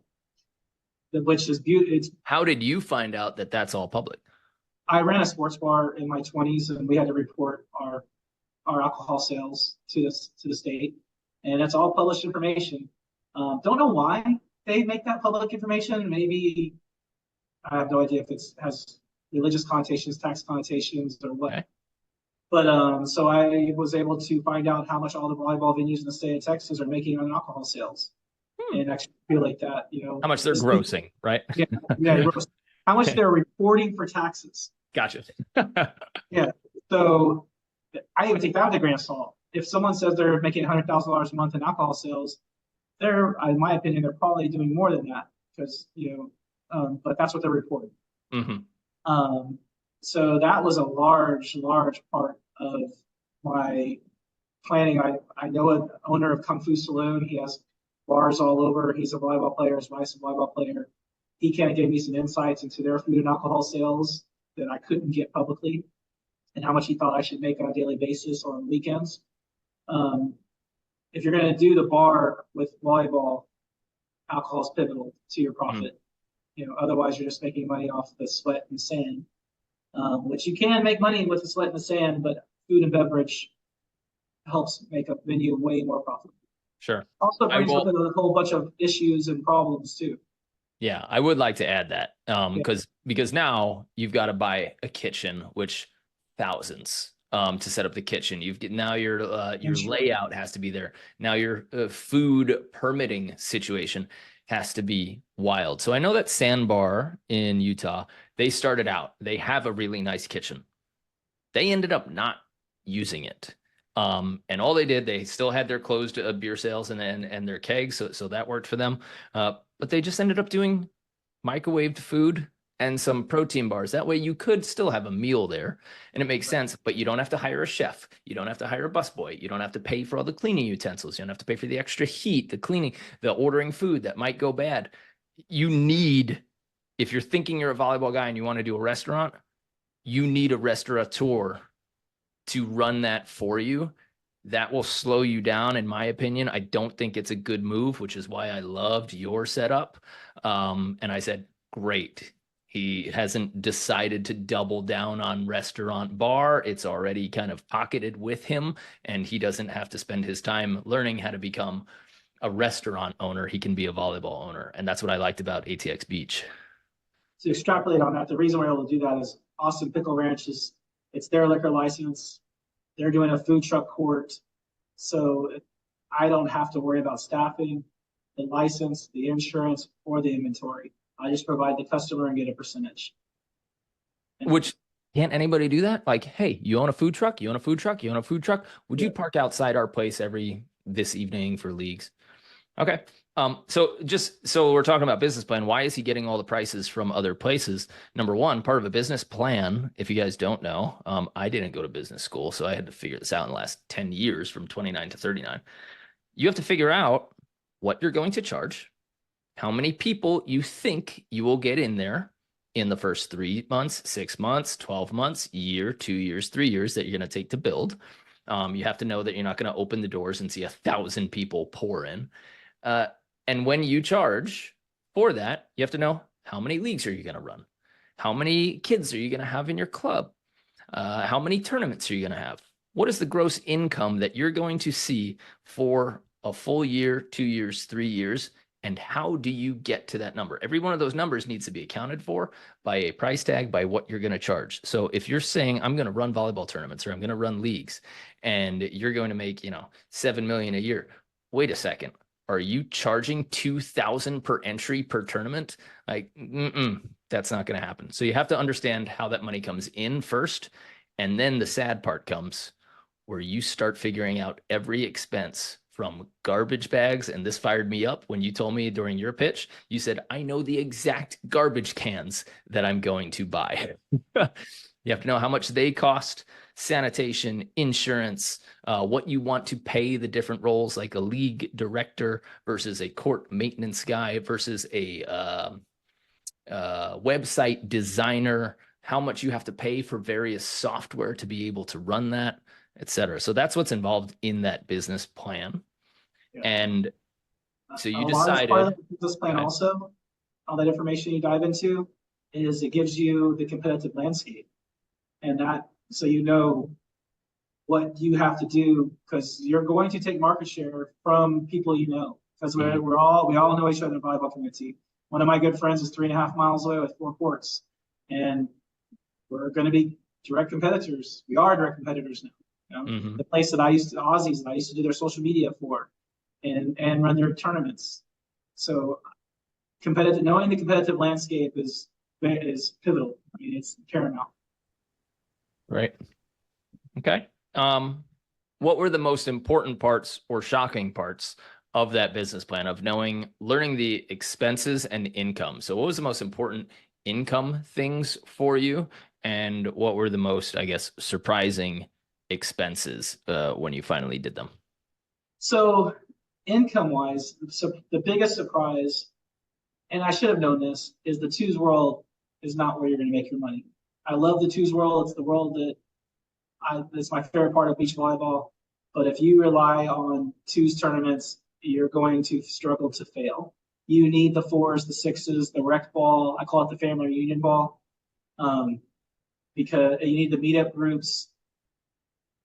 Which is beautiful. It's How did you find out that that's all public? I ran a sports bar in my 20s, and we had to report our alcohol sales to the state, and that's all published information. Don't know why they make that public information. Maybe I have no idea if it has religious connotations, tax connotations, or what. Okay. But so I was able to find out how much all the volleyball venues in the state of Texas are making on alcohol sales, and actually feel like that, How much they're grossing, right? Yeah, yeah, how much they're reporting for taxes. Gotcha. Yeah. So I even take that with a grain of salt. If someone says they're making $100,000 a month in alcohol sales, in my opinion, they're probably doing more than that, because but that's what they're reporting. Mm-hmm. So that was a large, large part of my planning. I know an owner of Kung Fu Saloon. He has bars all over. He's a volleyball player. His wife's a volleyball player. He kind of gave me some insights into their food and alcohol sales that I couldn't get publicly, and how much he thought I should make on a daily basis or on weekends. If you're going to do the bar with volleyball, alcohol is pivotal to your profit. Otherwise you're just making money off the sweat and sand, which you can make money with the sweat and the sand, but food and beverage helps make a venue way more profitable. Sure. Also brings with it a whole bunch of issues and problems too. Yeah, I would like to add that Yeah. because now you've got to buy a kitchen, which thousands to set up the kitchen. Now your layout has to be there. Now your food permitting situation has to be wild. So I know that Sandbar in Utah, they started out, they have a really nice kitchen. They ended up not using it. And all they did, they still had their closed beer sales and their kegs, so that worked for them. But they just ended up doing microwaved food and some protein bars. That way you could still have a meal there, and it makes sense, but you don't have to hire a chef. You don't have to hire a busboy. You don't have to pay for all the cleaning utensils. You don't have to pay for the extra heat, the cleaning, the ordering food that might go bad. If you're thinking you're a volleyball guy and you want to do a restaurant, you need a restaurateur to run that for you. That will slow you down, in my opinion. I don't think it's a good move, which is why I loved your setup. And I said, great. He hasn't decided to double down on restaurant bar. It's already kind of pocketed with him, and he doesn't have to spend his time learning how to become a restaurant owner. He can be a volleyball owner. And that's what I liked about ATX Beach. To extrapolate on that, the reason we're able to do that is Austin Pickle Ranch it's their liquor license. They're doing a food truck court. So I don't have to worry about staffing, the license, the insurance, or the inventory. I just provide the customer and get a percentage. Which, can't anybody do that? Like, hey, you own a food truck? You own a food truck? You own a food truck? Would you park outside our place this evening for leagues? Okay. So we're talking about business plan. Why is he getting all the prices from other places? Number one, part of a business plan, if you guys don't know, I didn't go to business school, so I had to figure this out in the last 10 years from 29 to 39. You have to figure out what you're going to charge, how many people you think you will get in there in the first 3 months, 6 months, 12 months, year, 2 years, 3 years that you're going to take to build. You have to know that you're not going to open the doors and see 1,000 people pour in. And when you charge for that, you have to know how many leagues are you going to run? How many kids are you going to have in your club? How many tournaments are you going to have? What is the gross income that you're going to see for a full year, 2 years, 3 years? And how do you get to that number? Every one of those numbers needs to be accounted for by a price tag, by what you're going to charge. So if you're saying, I'm going to run volleyball tournaments or I'm going to run leagues and you're going to make, $7 million a year. Wait a second. Are you charging $2,000 per entry per tournament? Like, that's not going to happen. So you have to understand how that money comes in first. And then the sad part comes where you start figuring out every expense from garbage bags. And this fired me up when you told me during your pitch, you said, I know the exact garbage cans that I'm going to buy. You have to know how much they cost, sanitation, insurance, what you want to pay the different roles, like a league director versus a court maintenance guy versus a website designer, how much you have to pay for various software to be able to run that, et cetera. So that's what's involved in that business plan. Yeah. And so you decided. Part of the business plan also, all that information you dive into, is it gives you the competitive landscape. And so you know what you have to do, because you're going to take market share from people because we all know each other in the volleyball community. One of my good friends is 3.5 miles away with 4 courts, and we're going to be direct competitors. We are direct competitors now. The place that Aussies that I used to do their social media for, and run their tournaments. So knowing the competitive landscape is pivotal. I mean, it's paramount. Right. Okay. What were the most important parts or shocking parts of that business plan of learning the expenses and income? So what was the most important income things for you? And what were the most, I guess, surprising expenses when you finally did them? So income-wise, the biggest surprise, and I should have known this, is the twos world is not where you're going to make your money. I love the twos world. It's the world it's my favorite part of beach volleyball. But if you rely on twos tournaments, you're going to struggle to fail. You need the fours, the sixes, the rec ball. I call it the family reunion ball, because you need the meetup groups.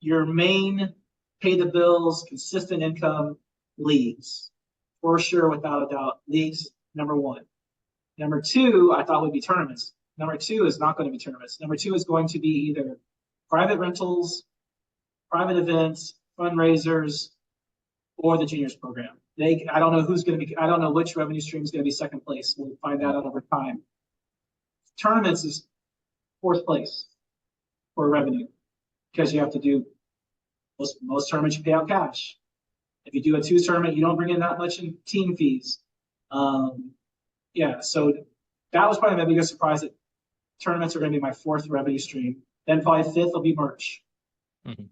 Your main pay the bills, consistent income, leagues. For sure, without a doubt. Leagues, number one. Number two, I thought would be tournaments. Number two is not going to be tournaments. Number two is going to be either private rentals, private events, fundraisers, or the juniors program. I don't know which revenue stream is going to be second place. We'll find that out over time. Tournaments is fourth place for revenue, because you have to do most tournaments you pay out cash. If you do a twos tournament, you don't bring in that much in team fees. So that was probably my biggest surprise, that tournaments are going to be my fourth revenue stream. Then probably fifth will be merch. Mm-hmm.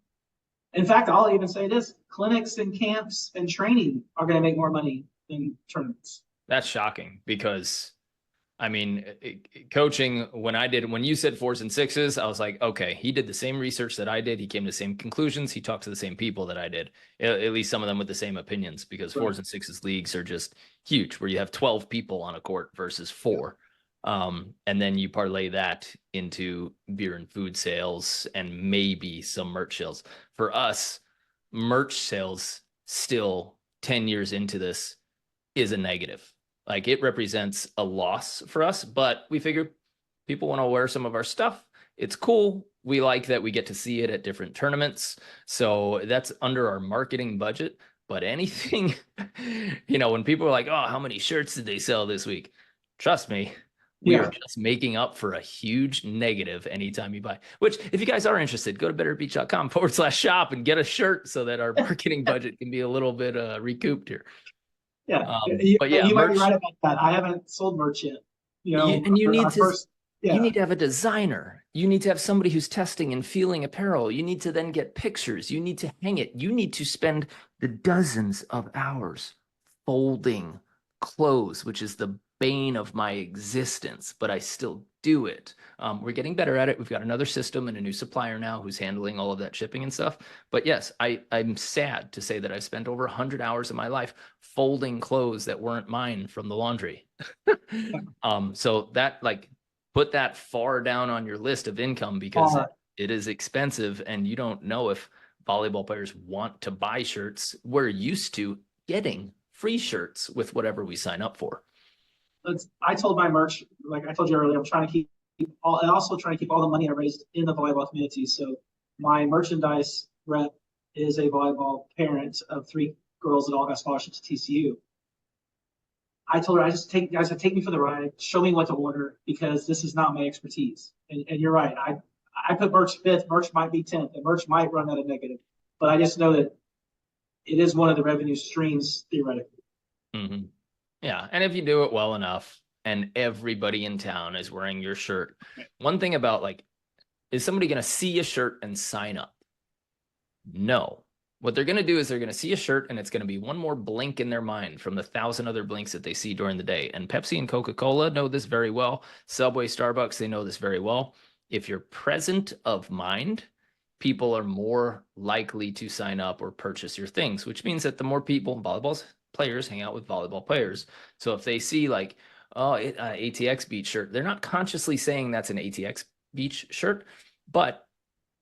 In fact, I'll even say this: clinics and camps and training are going to make more money than tournaments. That's shocking, because I mean, coaching, when you said fours and sixes, I was like, okay, he did the same research that I did. He came to the same conclusions. He talked to the same people that I did, at least some of them with the same opinions, because fours and sixes leagues are just huge, where you have 12 people on a court versus 4. And then you parlay that into beer and food sales and maybe some merch sales. For us, merch sales still 10 years into this is a negative. Like, it represents a loss for us, but we figure people want to wear some of our stuff. It's cool. We like that we get to see it at different tournaments. So that's under our marketing budget. But anything, when people are like, oh, how many shirts did they sell this week? trust me, we Yeah. are just making up for a huge negative anytime you buy. Which, if you guys are interested, go to betteratbeach.com/shop and get a shirt so that our marketing budget can be a little bit recouped here. Yeah. But And yeah, you might be merch. right about that. I haven't sold merch yet. And you need Our to first, you yeah. need to have a designer. You need to have somebody who's testing and feeling apparel. You need to then get pictures. You need to hang it. You need to spend the dozens of hours folding clothes, which is the bane of my existence, but I still do it. We're getting better at it. We've got another system and a new supplier now who's handling all of that shipping and stuff. But yes, I'm sad to say that I've spent over 100 hours of my life folding clothes that weren't mine from the laundry. So that, like, put that far down on your list of income because it is expensive and you don't know if volleyball players want to buy shirts. We're used to getting free shirts with whatever we sign up for. I told my merch, like I told you earlier, I'm trying to keep all, and also trying to keep all the money I raised in the volleyball community. So my merchandise rep is a volleyball parent of 3 girls that all got scholarships to TCU. I told her, guys, take me for the ride, show me what to order because this is not my expertise. And you're right. I put merch 5th, merch might be 10th, and merch might run at a negative, but I just know that it is one of the revenue streams theoretically. Mm-hmm. Yeah. And if you do it well enough and everybody in town is wearing your shirt, one thing about, like, is somebody going to see a shirt and sign up? No. What they're going to do is they're going to see a shirt and it's going to be one more blink in their mind from the 1,000 other blinks that they see during the day. And Pepsi and Coca-Cola know this very well. Subway, Starbucks, they know this very well. If you're present of mind, people are more likely to sign up or purchase your things, which means that the more people, volleyball players, hang out with volleyball players. So if they see, like, oh, ATX Beach shirt, they're not consciously saying that's an ATX Beach shirt, but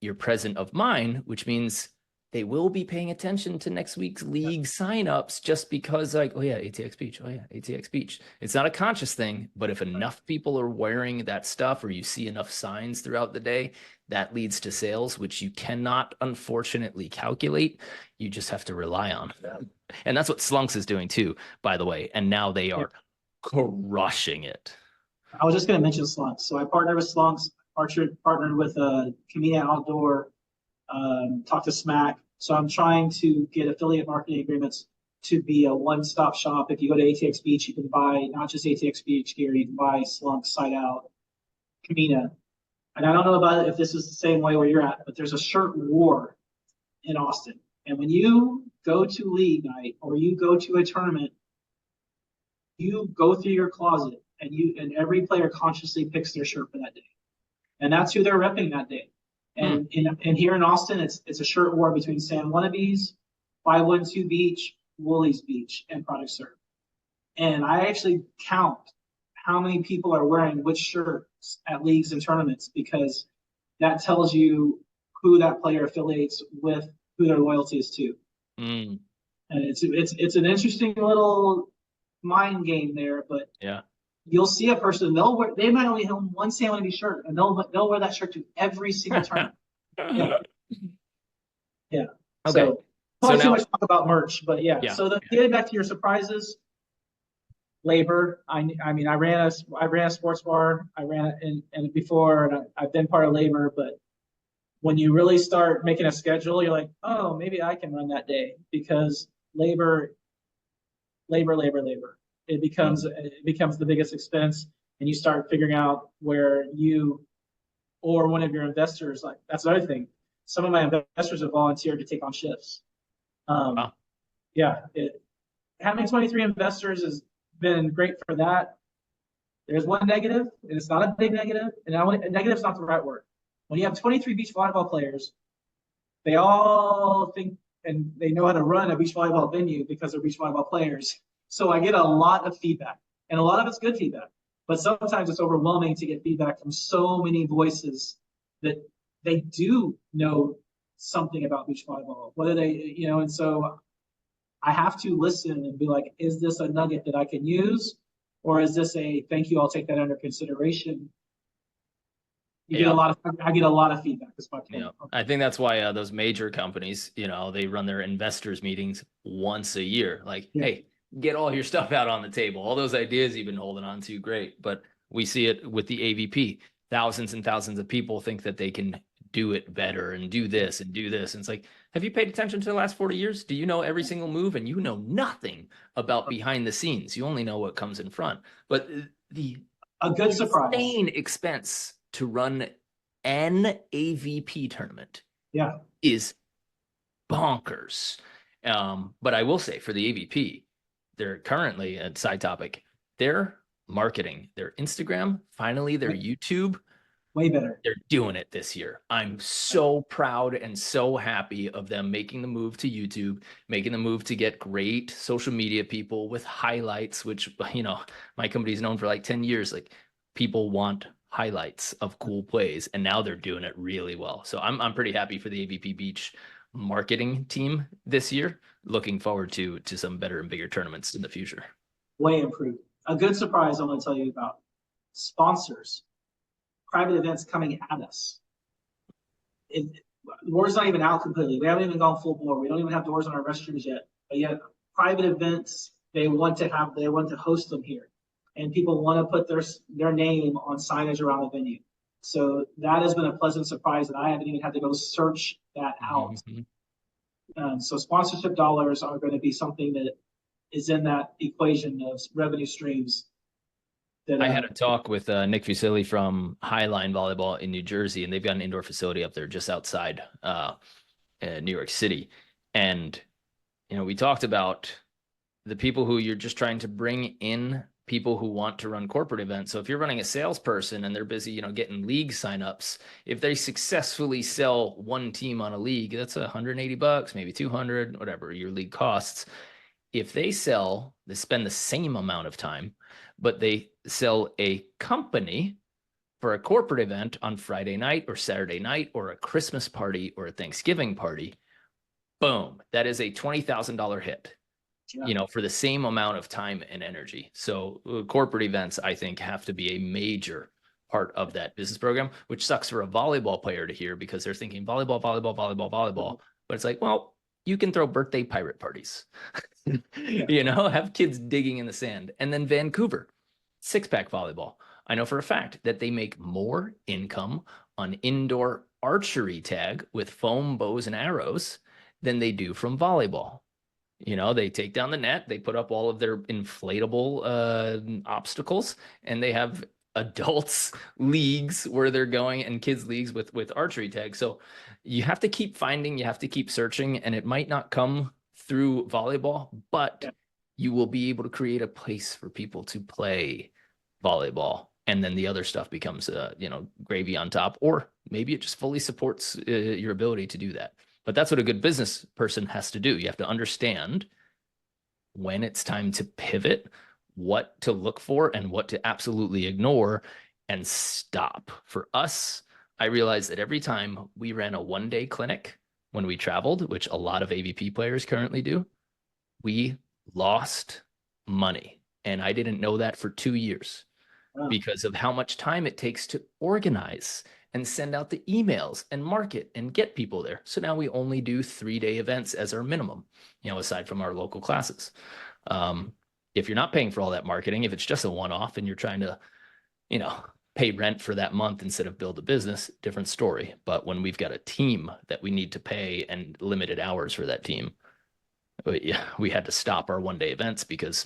you're present of mind, which means they will be paying attention to next week's league signups just because, like, oh yeah, ATX Beach. Oh yeah, ATX Beach. It's not a conscious thing, but if enough people are wearing that stuff or you see enough signs throughout the day, that leads to sales, which you cannot unfortunately calculate. You just have to rely on. And that's what Slunks is doing too, by the way. And now they are crushing it. I was just going to mention Slunks. So I partnered with Slunks, partnered with Camina Outdoor, talk to Smack. So I'm trying to get affiliate marketing agreements to be a one-stop shop. If you go to ATX Beach, you can buy not just ATX Beach gear, you can buy Slunk, Side Out, Camina. And I don't know about if this is the same way where you're at, but there's a shirt war in Austin. And when you go to league night or you go to a tournament, you go through your closet and every player consciously picks their shirt for that day. And that's who they're repping that day. And here in Austin, it's a shirt war between San Wannabes, 512 Beach, Woolies Beach, and Product Serve. And I actually count how many people are wearing which shirts at leagues and tournaments because that tells you who that player affiliates with, who their loyalty is to. And it's an interesting little mind game there, but yeah. You'll see a person, they might only own one San Wannabes shirt, and they'll wear that shirt to every single tournament. Yeah. Okay. So probably too much talk about merch, but yeah. So getting back to your surprises, labor. I mean, I ran a sports bar. I ran it and before, and I've been part of labor, but when you really start making a schedule, you're like, oh, maybe I can run that day because labor. It becomes the biggest expense, and you start figuring out where you or one of your investors, like that's another thing. Some of my investors have volunteered to take on shifts. Wow. Yeah, having 23 investors has been great for that. There's one negative, and it's not a big negative, and negative is not the right word. When you have 23 beach volleyball players, they all think and they know how to run a beach volleyball venue because they're beach volleyball players. So I get a lot of feedback, and a lot of it's good feedback. But sometimes it's overwhelming to get feedback from so many voices that they do know something about beach volleyball, whether they, and so I have to listen and be like, is this a nugget that I can use? Or is this a thank you, I'll take that under consideration? I get a lot of feedback. I think that's why those major companies, they run their investors meetings once a year. Like, hey, get all your stuff out on the table. All those ideas you've been holding on to, great. But we see it with the AVP. Thousands and thousands of people think that they can do it better and do this and do this. And it's like, have you paid attention to the last 40 years? Do you know every single move? And you know nothing about behind the scenes. You only know what comes in front. But a good surprise. Insane expense to run an AVP tournament is bonkers. But I will say for the AVP, they're currently a side topic. Their marketing, their Instagram, finally their YouTube, way better. They're doing it this year. I'm so proud and so happy of them making the move to YouTube, making the move to get great social media people with highlights, which, you know, my company's known for like 10 years. Like, people want highlights of cool plays, and now they're doing it really well. So I'm pretty happy for the AVP Beach marketing team this year. Looking forward to some better and bigger tournaments in the future. Way improved. A good surprise I'm going to tell you about. Sponsors, private events coming at us. The word's not even out completely. We haven't even gone full bore. We don't even have doors on our restrooms yet. But yet, private events, they want to host them here, and people want to put their name on signage around the venue. So that has been a pleasant surprise that I haven't even had to go search that out. So sponsorship dollars are going to be something that is in that equation of revenue streams. I had a talk with Nick Fusilli from Highline Volleyball in New Jersey, and they've got an indoor facility up there just outside New York City. And, you know, we talked about the people who you're just trying to bring in, people who want to run corporate events. So if you're running a salesperson and they're busy, you know, getting league signups, if they successfully sell one team on a league, that's $180, maybe 200, whatever your league costs. If they spend the same amount of time, but they sell a company for a corporate event on Friday night or Saturday night or a Christmas party or a Thanksgiving party, boom, that is a $20,000 hit, you know, for the same amount of time and energy. So corporate events, I think, have to be a major part of that business program, which sucks for a volleyball player to hear because they're thinking volleyball, volleyball, volleyball, volleyball. But it's like, well, you can throw birthday pirate parties, you know, have kids digging in the sand. And then Vancouver, six-pack volleyball. I know for a fact that they make more income on indoor archery tag with foam bows and arrows than they do from volleyball. You know, they take down the net, they put up all of their inflatable obstacles, and they have adults leagues where they're going and kids leagues with archery tag. So you have to keep finding, you have to keep searching, and it might not come through volleyball, but you will be able to create a place for people to play volleyball. And then the other stuff becomes, you know, gravy on top, or maybe it just fully supports your ability to do that. But that's what a good business person has to do. You have to understand when it's time to pivot, what to look for and what to absolutely ignore and stop. For us, I realized that every time we ran a one-day clinic when we traveled, which a lot of AVP players currently do, we lost money. And I didn't know that for 2 years because of how much time it takes to organize and send out the emails and market and get people there. So now we only do 3-day events as our minimum, you know, aside from our local classes. If you're not paying for all that marketing, if it's just a one-off and you're trying to, you know, pay rent for that month instead of build a business, different story. But when we've got a team that we need to pay and limited hours for that team, we had to stop our one-day events because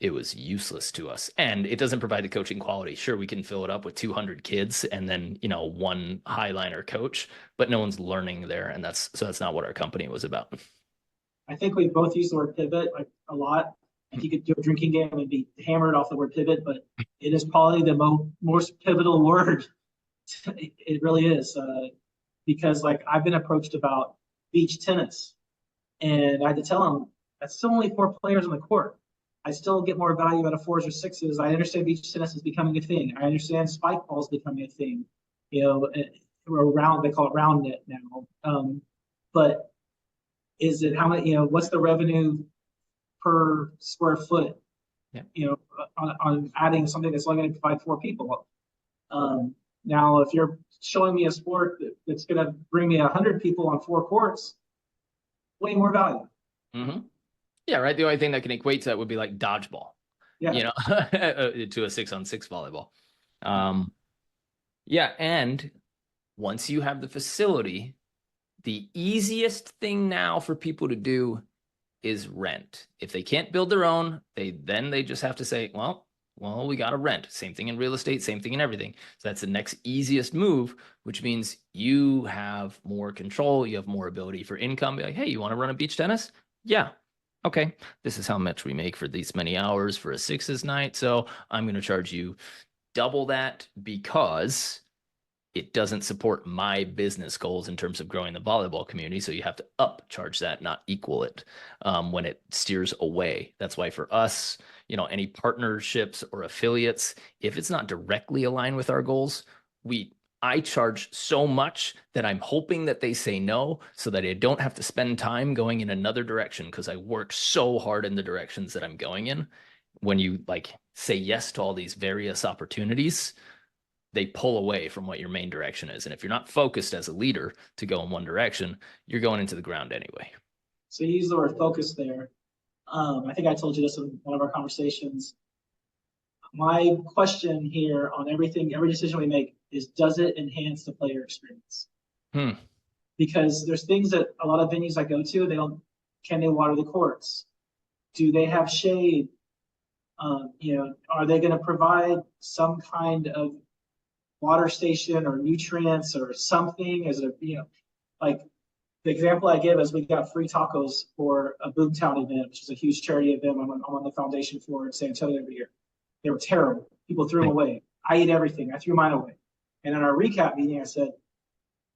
it was useless to us. And it doesn't provide the coaching quality. Sure, we can fill it up with 200 kids and then, you know, one highliner coach, but no one's learning there. And that's not what our company was about. I think we both use the word pivot like a lot. Like you could do a drinking game and be hammered off the word pivot, but it is probably the most pivotal word. It really is. Because like I've been approached about beach tennis, and I had to tell them that's still only 4 players on the court. I still get more value out of 4s or 6s. I understand beach tennis is becoming a thing. I understand spike ball is becoming a thing. You know, they call it round net now. But is it how many? You know, what's the revenue per square foot? Yeah. You know, on adding something that's only going to provide 4 people. Now, if you're showing me a sport that's going to bring me 100 people on 4 courts, way more value. Mm-hmm. Yeah, right. The only thing that can equate to that would be like dodgeball, Yeah. you know, to a 6-on-6 volleyball. Yeah. And once you have the facility, the easiest thing now for people to do is rent. If they can't build their own, they just have to say, well, we got to rent. Same thing in real estate, same thing in everything. So that's the next easiest move, which means you have more control, you have more ability for income. Be like, hey, you want to run a beach tennis? Yeah. Okay. This is how much we make for these many hours for a sixes night. So I'm going to charge you double that because it doesn't support my business goals in terms of growing the volleyball community. So you have to upcharge that, not equal it when it steers away. That's why for us, any partnerships or affiliates, if it's not directly aligned with our goals, I charge so much that I'm hoping that they say no so that I don't have to spend time going in another direction because I work so hard in the directions that I'm going in. When you say yes to all these various opportunities, they pull away from what your main direction is. And if you're not focused as a leader to go in one direction, you're going into the ground anyway. So you use the word focus there. I think I told you this in one of our conversations. My question here on every decision we make is, does it enhance the player experience? Because there's things that a lot of venues I go to, can they water the courts? Do they have shade? Are they going to provide some kind of water station or nutrients or something? Is it, like the example I give is we got free tacos for a Boomtown event, which is a huge charity event I'm on the foundation for in San Antonio every year. They were terrible. People threw them away. I ate everything. I threw mine away. And in our recap meeting, I said,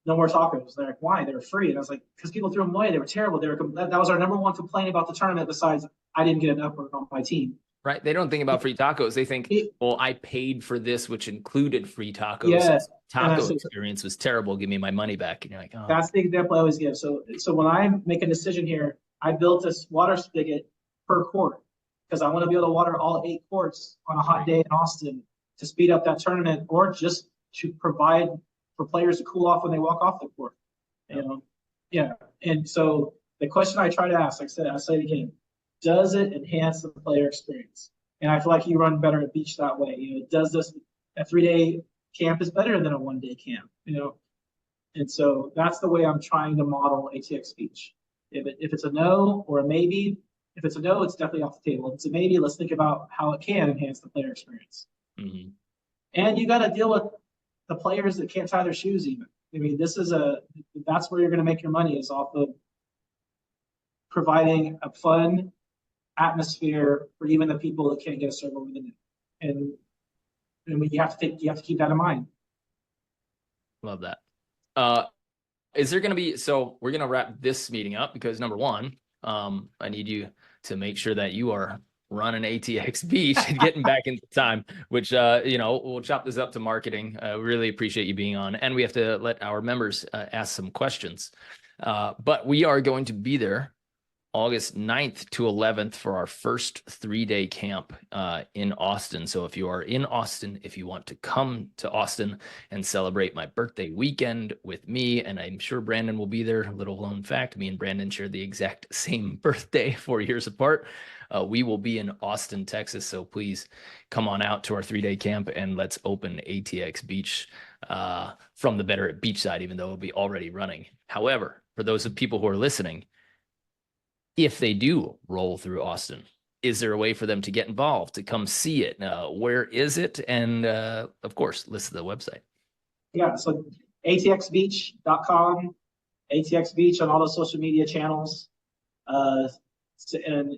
no more tacos. They're like, why? They were free. And I was like, because people threw them away. They were terrible. That was our number one complaint about the tournament, besides I didn't get enough work on my team. Right. They don't think about free tacos. They think, well, I paid for this, which included free tacos. Yeah. Taco experience was terrible. Give me my money back. And you're like, oh. That's the example I always give. So when I make a decision here, I built this water spigot per court because I want to be able to water all 8 courts on a hot day in Austin to speed up that tournament, or just to provide for players to cool off when they walk off the court. Yeah. And so the question I try to ask, like I said, I'll say it again, does it enhance the player experience? And I feel like you run better at beach that way. Does this, a 3-day camp is better than a 1-day camp, And so that's the way I'm trying to model ATX Beach. If it's a no or a maybe, if it's a no, it's definitely off the table. If it's a maybe, let's think about how it can enhance the player experience. Mm-hmm. And you got to deal with the players that can't tie their shoes even. I mean, that's where you're going to make your money, is off of providing a fun atmosphere for even the people that can't get a serve over the net. And you have to keep that in mind. Love that. Is there going to be, so we're going to wrap this meeting up because number one, I need you to make sure that you are running ATX Beach and getting back into time, which, we'll chop this up to marketing. Really appreciate you being on, and we have to let our members ask some questions. But we are going to be there August 9th to 11th for our first 3-day camp in Austin. So if you are in Austin, if you want to come to Austin and celebrate my birthday weekend with me, and I'm sure Brandon will be there, little known fact, me and Brandon share the exact same birthday 4 years apart. We will be in Austin, Texas. So please come on out to our 3-day camp and let's open ATX Beach from the Better at Beach side, even though it'll be already running. However, for those of people who are listening, if they do roll through Austin, is there a way for them to get involved, to come see it? Where is it? And of course, list the website. Yeah, so atxbeach.com, ATX Beach on all the social media channels. And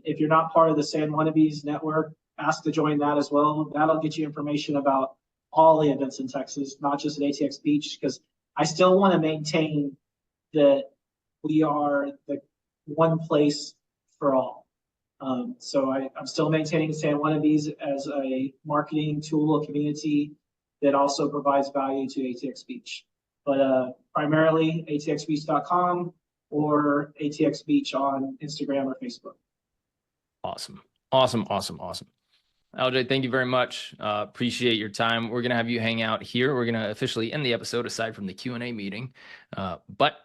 if you're not part of the San Wannabes network, ask to join that as well. That'll get you information about all the events in Texas, not just at ATX Beach, because I still want to maintain that we are the one place for all. So I'm still maintaining San Wannabes as a marketing tool, a community that also provides value to ATX Beach. But primarily atxbeach.com or ATX Beach on Instagram or Facebook. Awesome. LJ, thank you very much. Appreciate your time. We're going to have you hang out here. We're going to officially end the episode aside from the Q&A meeting. But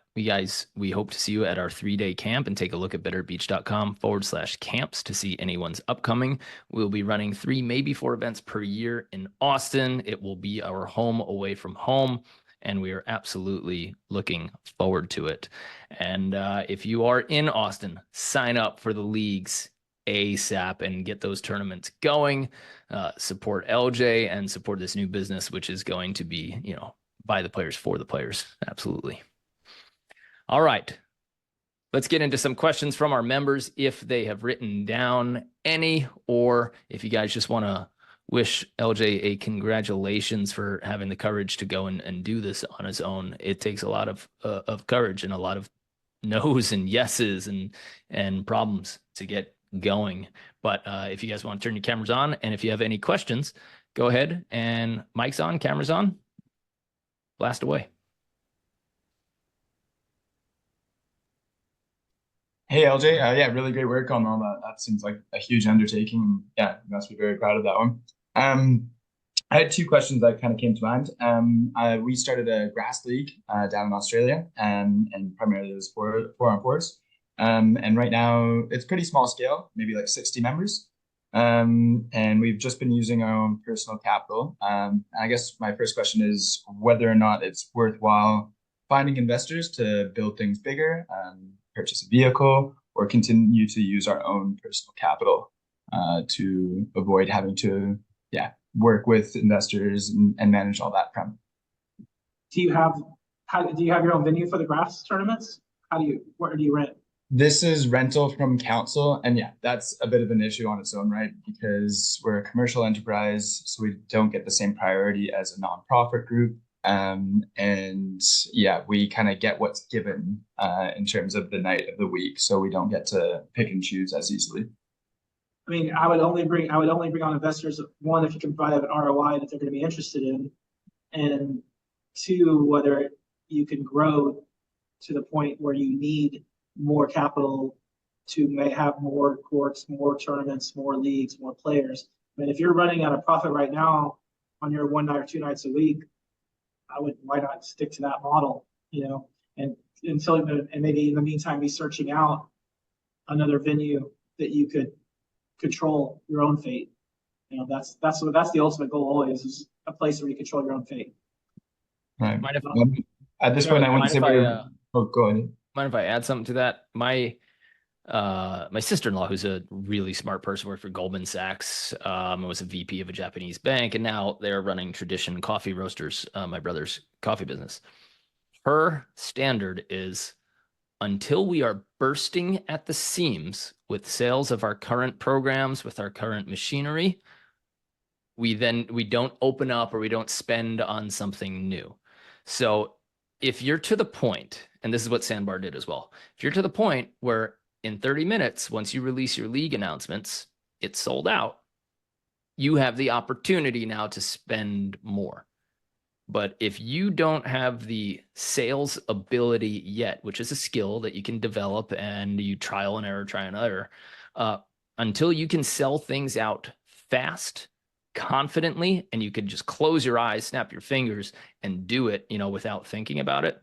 we hope to see you at our 3-day camp, and take a look at betterbeach.com/camps to see anyone's upcoming. We'll be running 3, maybe 4 events per year in Austin. It will be our home away from home, and we are absolutely looking forward to it. And if you are in Austin, sign up for the leagues ASAP and get those tournaments going. Support LJ and support this new business, which is going to be, by the players, for the players. Absolutely. All right. Let's get into some questions from our members, if they have written down any, or if you guys just want to wish LJ a congratulations for having the courage to go and do this on his own. It takes a lot of courage and a lot of no's and yeses and problems to get going. But if you guys want to turn your cameras on, and if you have any questions, go ahead, and mic's on, camera's on, blast away. Hey LJ, yeah, really great work on all that. That seems like a huge undertaking. Yeah, you must be very proud of that one. I had 2 questions that kind of came to mind. We started a grass league down in Australia, and primarily it was 4-on-4s. And right now it's pretty small scale, maybe like 60 members. And we've just been using our own personal capital. I guess my first question is whether or not it's worthwhile finding investors to build things bigger, purchase a vehicle, or continue to use our own personal capital to avoid having to work with investors and manage all that from. Do you have your own venue for the grass tournaments? Where do you rent? This is rental from council, and yeah, that's a bit of an issue on its own, right? Because we're a commercial enterprise, so we don't get the same priority as a nonprofit group. And yeah, we kind of get what's given in terms of the night of the week, so we don't get to pick and choose as easily. I mean, I would only bring on investors, one, if you can provide an ROI that they're going to be interested in, and 2, whether you can grow to the point where you need more capital to may have more courts, more tournaments, more leagues, more players. I mean, if you're running at a profit right now on your 1 night or 2 nights a week, why not stick to that model, and maybe in the meantime be searching out another venue that you could control your own fate. That's the ultimate goal always, is a place where you control your own fate. Right. At this point, I wouldn't say oh, go ahead. Mind if I add something to that? My sister-in-law, who's a really smart person, worked for Goldman Sachs, was a VP of a Japanese bank, and now they're running Tradition Coffee Roasters, my brother's coffee business. Her standard is, until we are bursting at the seams with sales of our current programs, with our current machinery, we don't open up or we don't spend on something new. So if you're to the point, and this is what Sandbar did as well, if you're to the point where in 30 minutes, once you release your league announcements, it's sold out, you have the opportunity now to spend more. But if you don't have the sales ability yet, which is a skill that you can develop and you try and error, until you can sell things out fast, confidently, and you can just close your eyes, snap your fingers, and do it, without thinking about it,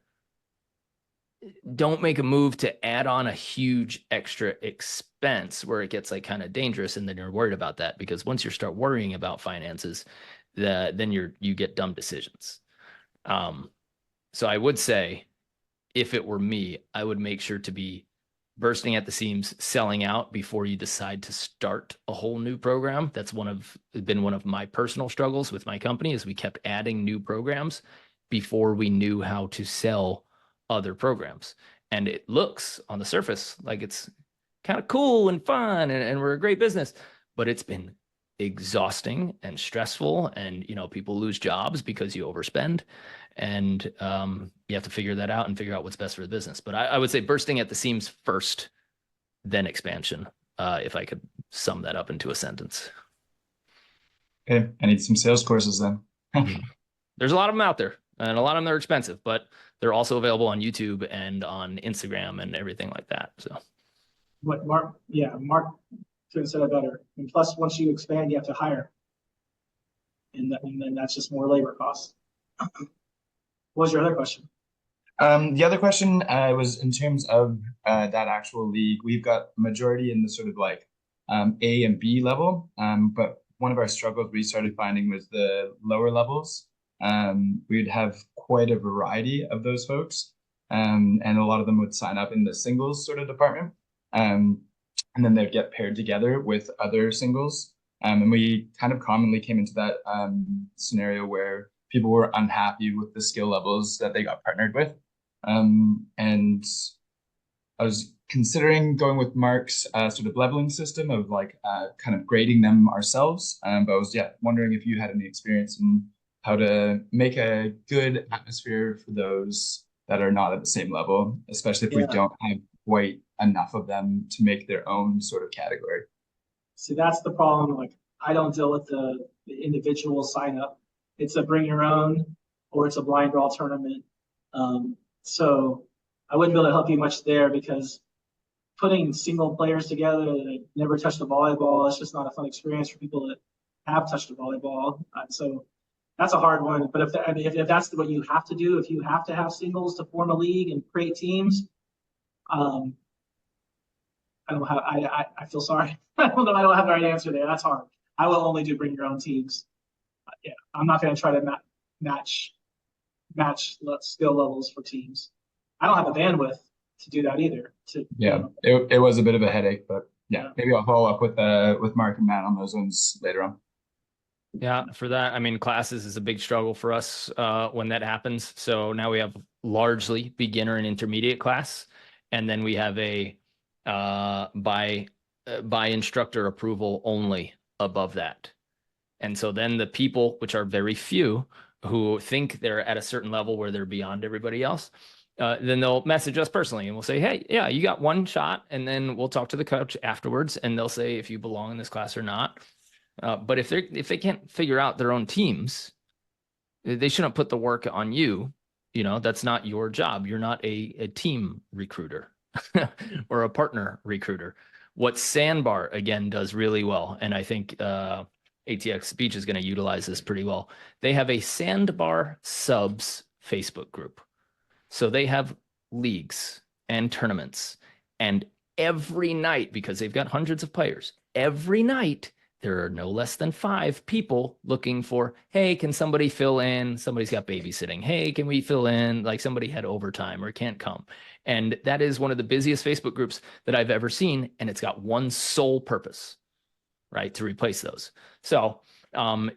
don't make a move to add on a huge extra expense where it gets kind of dangerous, and then you're worried about that, because once you start worrying about finances, then you get dumb decisions. So I would say, if it were me, I would make sure to be bursting at the seams, selling out before you decide to start a whole new program. That's been one of my personal struggles with my company, is we kept adding new programs before we knew how to sell other programs. And it looks on the surface like it's kind of cool and fun and we're a great business, but it's been exhausting and stressful, and people lose jobs because you overspend, and you have to figure that out and figure out what's best for the business. But I would say bursting at the seams first, then expansion, if I could sum that up into a sentence. Okay, I need some sales courses then. There's a lot of them out there, and a lot of them are expensive, but they're also available on YouTube and on Instagram and everything like that. So Mark couldn't say that better. And plus, once you expand, you have to hire, and then that's just more labor costs. What was your other question? The other question was in terms of that actual league. We've got majority in the sort of like A and B level, but one of our struggles we started finding was the lower levels. We'd have quite a variety of those folks, and a lot of them would sign up in the singles sort of department, and then they'd get paired together with other singles. And we kind of commonly came into that scenario where people were unhappy with the skill levels that they got partnered with. And I was considering going with Mark's sort of leveling system of like kind of grading them ourselves. But I was wondering if you had any experience in how to make a good atmosphere for those that are not at the same level, especially if we Yeah. don't have quite enough of them to make their own sort of category. See, that's the problem. Like, I don't deal with the individual sign up. It's a bring your own or it's a blind draw tournament. So I wouldn't be able to help you much there because putting single players together that never touched a volleyball, it's just not a fun experience for people that have touched a volleyball. So that's a hard one. But I mean, if that's what you have to do, if you have to have singles to form a league and create teams, um, I don't have. I feel sorry. I don't know. I don't have the right answer there. That's hard. I will only do bring your own teams. Yeah, I'm not going to try to match skill levels for teams. I don't have the bandwidth to do that either. Yeah, it was a bit of a headache, but yeah, maybe I'll follow up with Mark and Matt on those ones later on. Yeah, for that, I mean, classes is a big struggle for us when that happens. So now we have largely beginner and intermediate class, and then we have a by instructor approval only above that. And so then the people, which are very few, who think they're at a certain level where they're beyond everybody else, then they'll message us personally and we'll say, hey, yeah, you got one shot. And then we'll talk to the coach afterwards and they'll say if you belong in this class or not. But if they can't figure out their own teams, they shouldn't put the work on you. You know, that's not your job. You're not a team recruiter or a partner recruiter. What Sandbar, again, does really well, and I think ATX Beach is going to utilize this pretty well. They have a Sandbar subs Facebook group. So they have leagues and tournaments. And every night, because they've got hundreds of players, every night there are no less than 5 people looking for, hey, can somebody fill in? Somebody's got babysitting. Hey, can we fill in? Like somebody had overtime or can't come. And that is one of the busiest Facebook groups that I've ever seen. And it's got one sole purpose, right? To replace those. So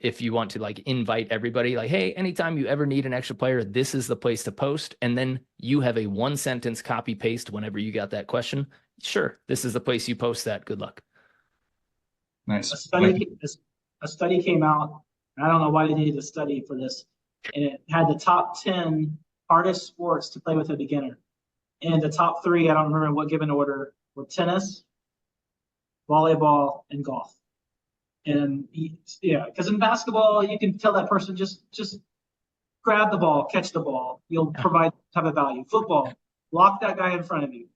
if you want to like invite everybody, like, hey, anytime you ever need an extra player, this is the place to post. And then you have a 1-sentence copy paste whenever you got that question. Sure, this is the place you post that. Good luck. Nice. A study came out. I don't know why they needed a study for this, and it had the top 10 hardest sports to play with a beginner. And the top 3, I don't remember what given order, were tennis, volleyball, and golf. And yeah, because in basketball, you can tell that person just grab the ball, catch the ball. You'll provide type of value. Football, block that guy in front of you.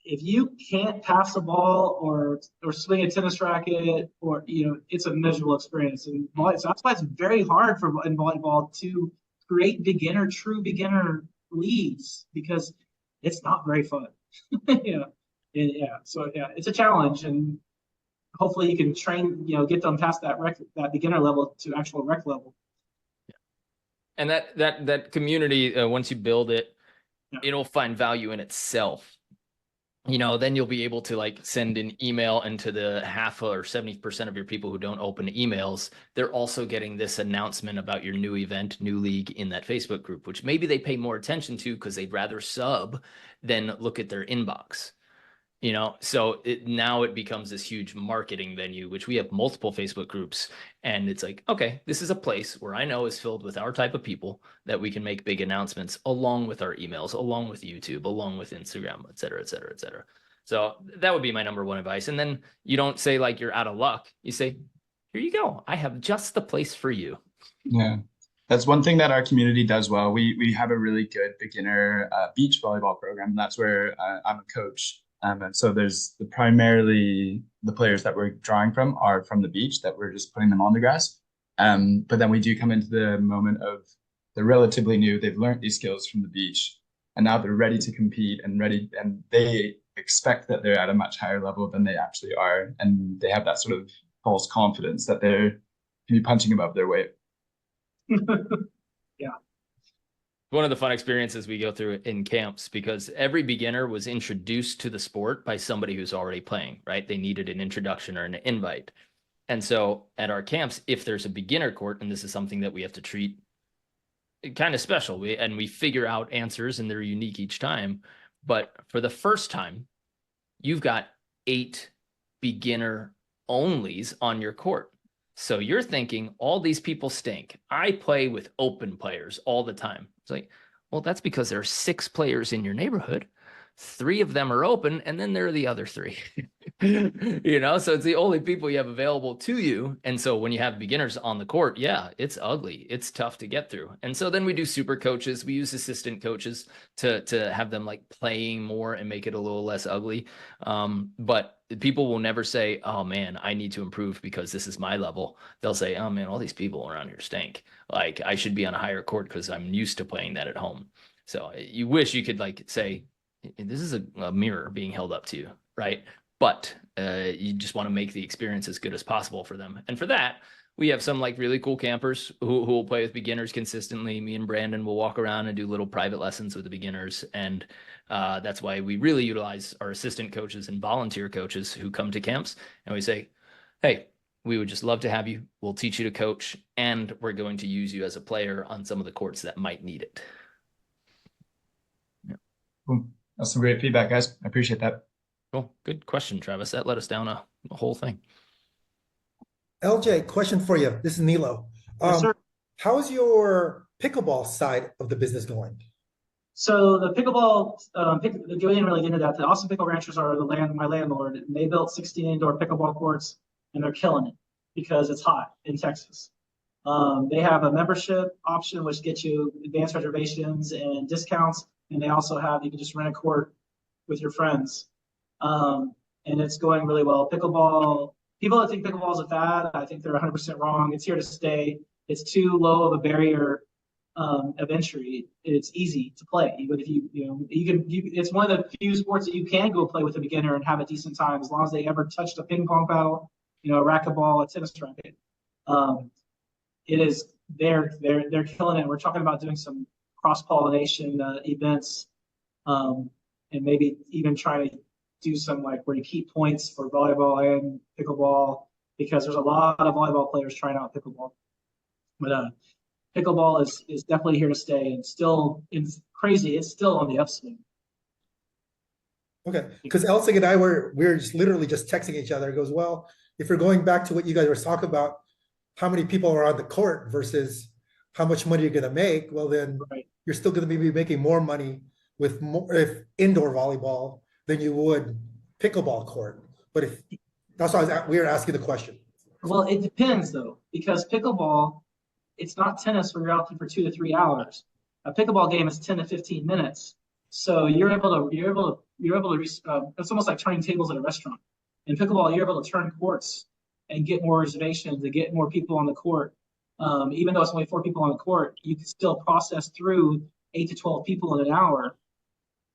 If you can't pass a ball or swing a tennis racket, or it's a miserable experience. And so that's why it's very hard in volleyball to create true beginner leagues, because it's not very fun. So it's a challenge, and hopefully you can train, get them past that beginner level to actual rec level. And that community, once you build it, it'll find value in itself. Then you'll be able to like send an email, and to the half or 70% of your people who don't open emails, they're also getting this announcement about your new event, new league in that Facebook group, which maybe they pay more attention to because they'd rather sub than look at their inbox. So now it becomes this huge marketing venue, which we have multiple Facebook groups. And it's like, okay, this is a place where I know is filled with our type of people that we can make big announcements along with our emails, along with YouTube, along with Instagram, et cetera, et cetera, et cetera. So that would be my number one advice. And then you don't say like you're out of luck. You say, here you go. I have just the place for you. Yeah. That's one thing that our community does well. We have a really good beginner beach volleyball program. That's where I'm a coach. And so there's primarily the players that we're drawing from are from the beach, that we're just putting them on the grass. But then we do come into the moment of they're relatively new. They've learned these skills from the beach. and now they're ready to compete and they expect that they're at a much higher level than they actually are, and they have that sort of false confidence that they're can be punching above their weight. Yeah. One of the fun experiences we go through in camps, because every beginner was introduced to the sport by somebody who's already playing, right? They needed an introduction or an invite. And so at our camps, if there's a beginner court, and this is something that we have to treat kind of special, we figure out answers and they're unique each time. But for the first time, you've got 8 beginner onlys on your court. So you're thinking all these people stink. I play with open players all the time. It's like, well, that's because there are 6 players in your neighborhood. 3 of them are open, and then there are the other 3. So it's the only people you have available to you. And so when you have beginners on the court, yeah, it's ugly. It's tough to get through. And so then we do super coaches. We use assistant coaches to have them like playing more and make it a little less ugly. But people will never say, oh man, I need to improve because this is my level. They'll say, oh man, all these people around here stink. Like I should be on a higher court because I'm used to playing that at home. So you wish you could like say, this is a mirror being held up to you, right? But you just want to make the experience as good as possible for them. And for that, we have some like really cool campers who will play with beginners consistently. Me and Brandon will walk around and do little private lessons with the beginners. And that's why we really utilize our assistant coaches and volunteer coaches who come to camps. And we say, hey, we would just love to have you. We'll teach you to coach. And we're going to use you as a player on some of the courts that might need it. Yeah. Cool. That's some great feedback, guys. I appreciate that. Cool. Good question, Travis. That led us down a whole thing. LJ, question for you. This is Nilo. Yes, sir. How's your pickleball side of the business going? So the pickleball, Julian really get into that. The Austin Pickle Ranchers are my landlord, and they built 16 indoor pickleball courts, and they're killing it because it's hot in Texas. They have a membership option, which gets you advanced reservations and discounts. And they also have, you can just rent a court with your friends. And it's going really well. Pickleball, people that think pickleball is a fad, I think they're 100% wrong. It's here to stay. It's too low of a barrier of entry. It's easy to play. Even if it's one of the few sports that you can go play with a beginner and have a decent time as long as they ever touched a ping pong paddle, a racquetball, a tennis racket. They're killing it. We're talking about doing some cross-pollination events, and maybe even trying to do some like where you keep points for volleyball and pickleball, because there's a lot of volleyball players trying out pickleball. But pickleball is definitely here to stay, and still it's crazy. It's still on the upswing. Okay, because Elsing and I we're just literally just texting each other. It goes, well, if you're going back to what you guys were talking about, how many people are on the court versus how much money you're going to make, well, then you're still going to be making more money with if indoor volleyball than you would pickleball court. But if that's why we were asking the question. Well, it depends though, because pickleball, it's not tennis where you're out for 2 to 3 hours. A pickleball game is 10 to 15 minutes. So you're able to it's almost like turning tables at a restaurant. In pickleball, you're able to turn courts and get more reservations, to get more people on the court. Even though it's only 4 people on the court, you can still process through 8 to 12 people in an hour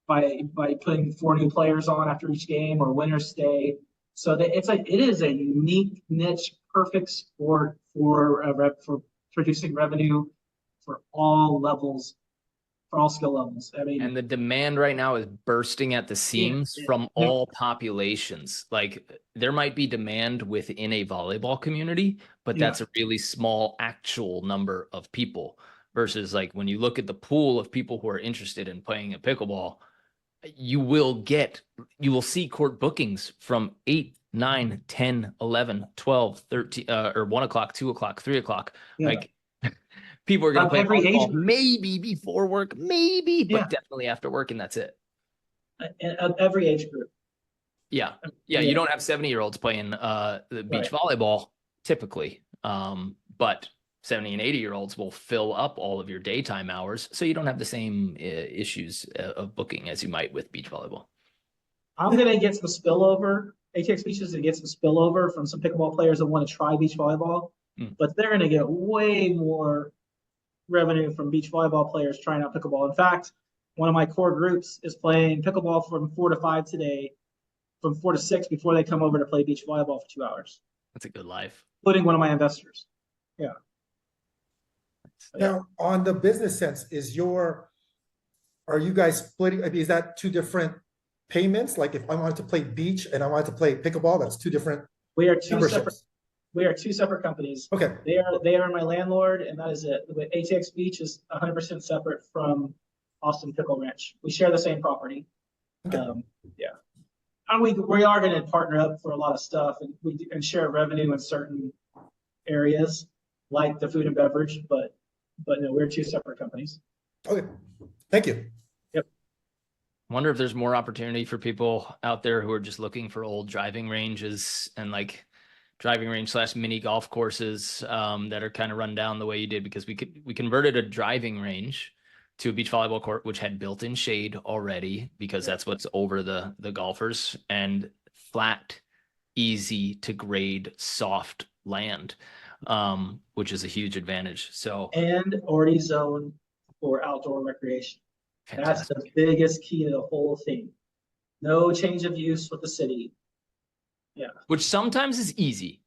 by putting 4 new players on after each game or winners stay. So that it is a unique niche, perfect sport for producing revenue for all levels, for all skill levels. I mean, and the demand right now is bursting at the seams from all populations. Like there might be demand within a volleyball community, but that's a really small actual number of people versus like when you look at the pool of people who are interested in playing at pickleball, you will see court bookings from 8, 9, 10, 11, 12, 13, or 1 o'clock, 2 o'clock, 3 o'clock. Yeah. Like people are going to play volleyball maybe before work, but definitely after work, and that's it. Every age group. Yeah. You don't have 70-year-olds playing the beach volleyball typically, but 70 and 80-year-olds will fill up all of your daytime hours, so you don't have the same issues of booking as you might with beach volleyball. I'm going to get some spillover. ATX Beach is going to get some spillover from some pickleball players that want to try beach volleyball, but they're going to get way more revenue from beach volleyball players trying out pickleball. In fact, one of my core groups is playing pickleball from 4 to 5 today, from 4 to 6 before they come over to play beach volleyball for 2 hours. That's a good life. Including one of my investors. Yeah. Now, on the business sense, are you guys splitting? I mean, is that two different payments? Like if I wanted to play beach and I wanted to play pickleball, that's two different We are two memberships. separate. We are two separate companies. Okay. They are my landlord, and that is it. With ATX Beach is 100% separate from Austin Pickle Ranch. We share the same property. Okay. Yeah. And we are going to partner up for a lot of stuff, and share revenue in certain areas like the food and beverage, but no, we're two separate companies. Okay. Thank you. Yep. Wonder if there's more opportunity for people out there who are just looking for old driving ranges and like driving range / mini golf courses that are kind of run down the way you did, because we converted a driving range to a beach volleyball court, which had built-in shade already, because that's what's over the golfers, and flat, easy to grade, soft land, which is a huge advantage. So, and already zoned for outdoor recreation. fantastic. That's the biggest key to the whole thing. No change of use with the city. Yeah. Which sometimes is easy.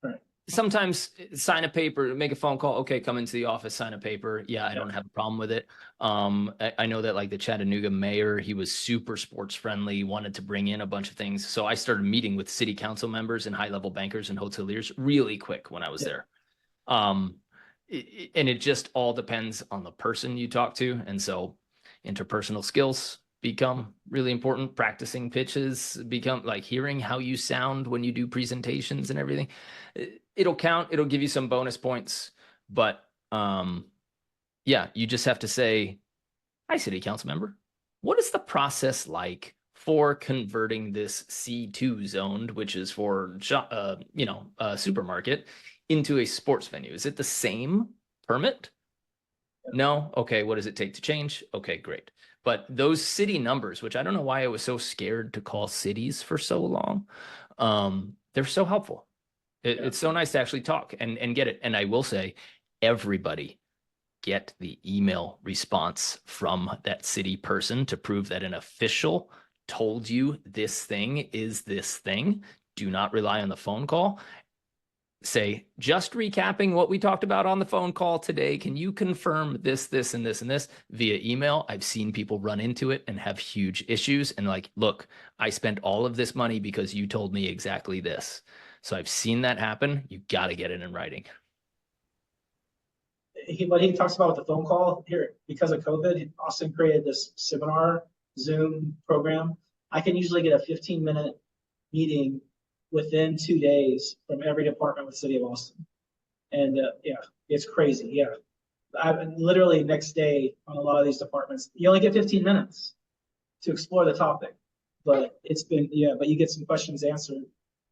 Right. Sometimes sign a paper, make a phone call. Okay, come into the office, sign a paper. Yeah, I don't have a problem with it. I know that like the Chattanooga mayor, he was super sports friendly, wanted to bring in a bunch of things. So I started meeting with city council members and high level bankers and hoteliers really quick when I was there. And it just all depends on the person you talk to. And so interpersonal skills become really important. Practicing pitches become like hearing how you sound when you do presentations and everything. It'll count. It'll give you some bonus points, but yeah, you just have to say, hi, city council member, what is the process like for converting this C2 zoned, which is for, a supermarket, into a sports venue? Is it the same permit? No? Okay, what does it take to change? Okay, great. But those city numbers, which I don't know why I was so scared to call cities for so long, they're so helpful. It's so nice to actually talk and get it. And I will say, everybody get the email response from that city person to prove that an official told you this thing is this thing. Do not rely on the phone call. Say, just recapping what we talked about on the phone call today, can you confirm this, this, and this, and this via email? I've seen people run into it and have huge issues and like, look, I spent all of this money because you told me exactly this. So I've seen that happen. You got to get it in writing. What he talks about with the phone call here, because of COVID, Austin created this seminar Zoom program. I can usually get a 15-minute meeting within 2 days from every department with the city of Austin. And yeah, it's crazy. Yeah. Literally next day on a lot of these departments, you only get 15 minutes to explore the topic, but but you get some questions answered,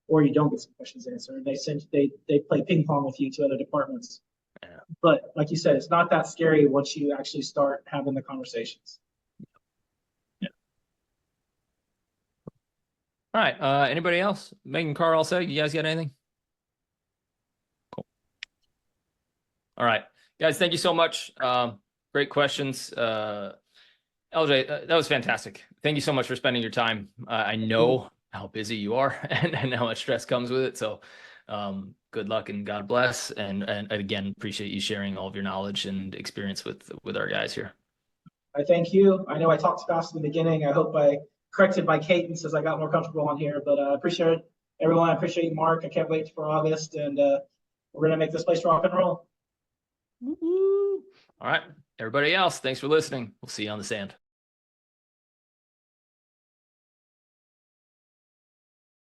or you don't get some questions answered. They play ping pong with you to other departments. Yeah. But like you said, it's not that scary once you actually start having the conversations. All right. Anybody else? Megan, Carl, say, you guys got anything? Cool. All right, guys, thank you so much. Great questions. LJ, that was fantastic. Thank you so much for spending your time. I know how busy you are and how much stress comes with it. So good luck and God bless. And again, appreciate you sharing all of your knowledge and experience with our guys here. I thank you. I know I talked fast in the beginning. I hope I corrected my cadence as I got more comfortable on here, but I appreciate it, everyone. I appreciate you, Mark. I can't wait for August, and we're going to make this place rock and roll. All right, everybody else, thanks for listening. We'll see you on the sand.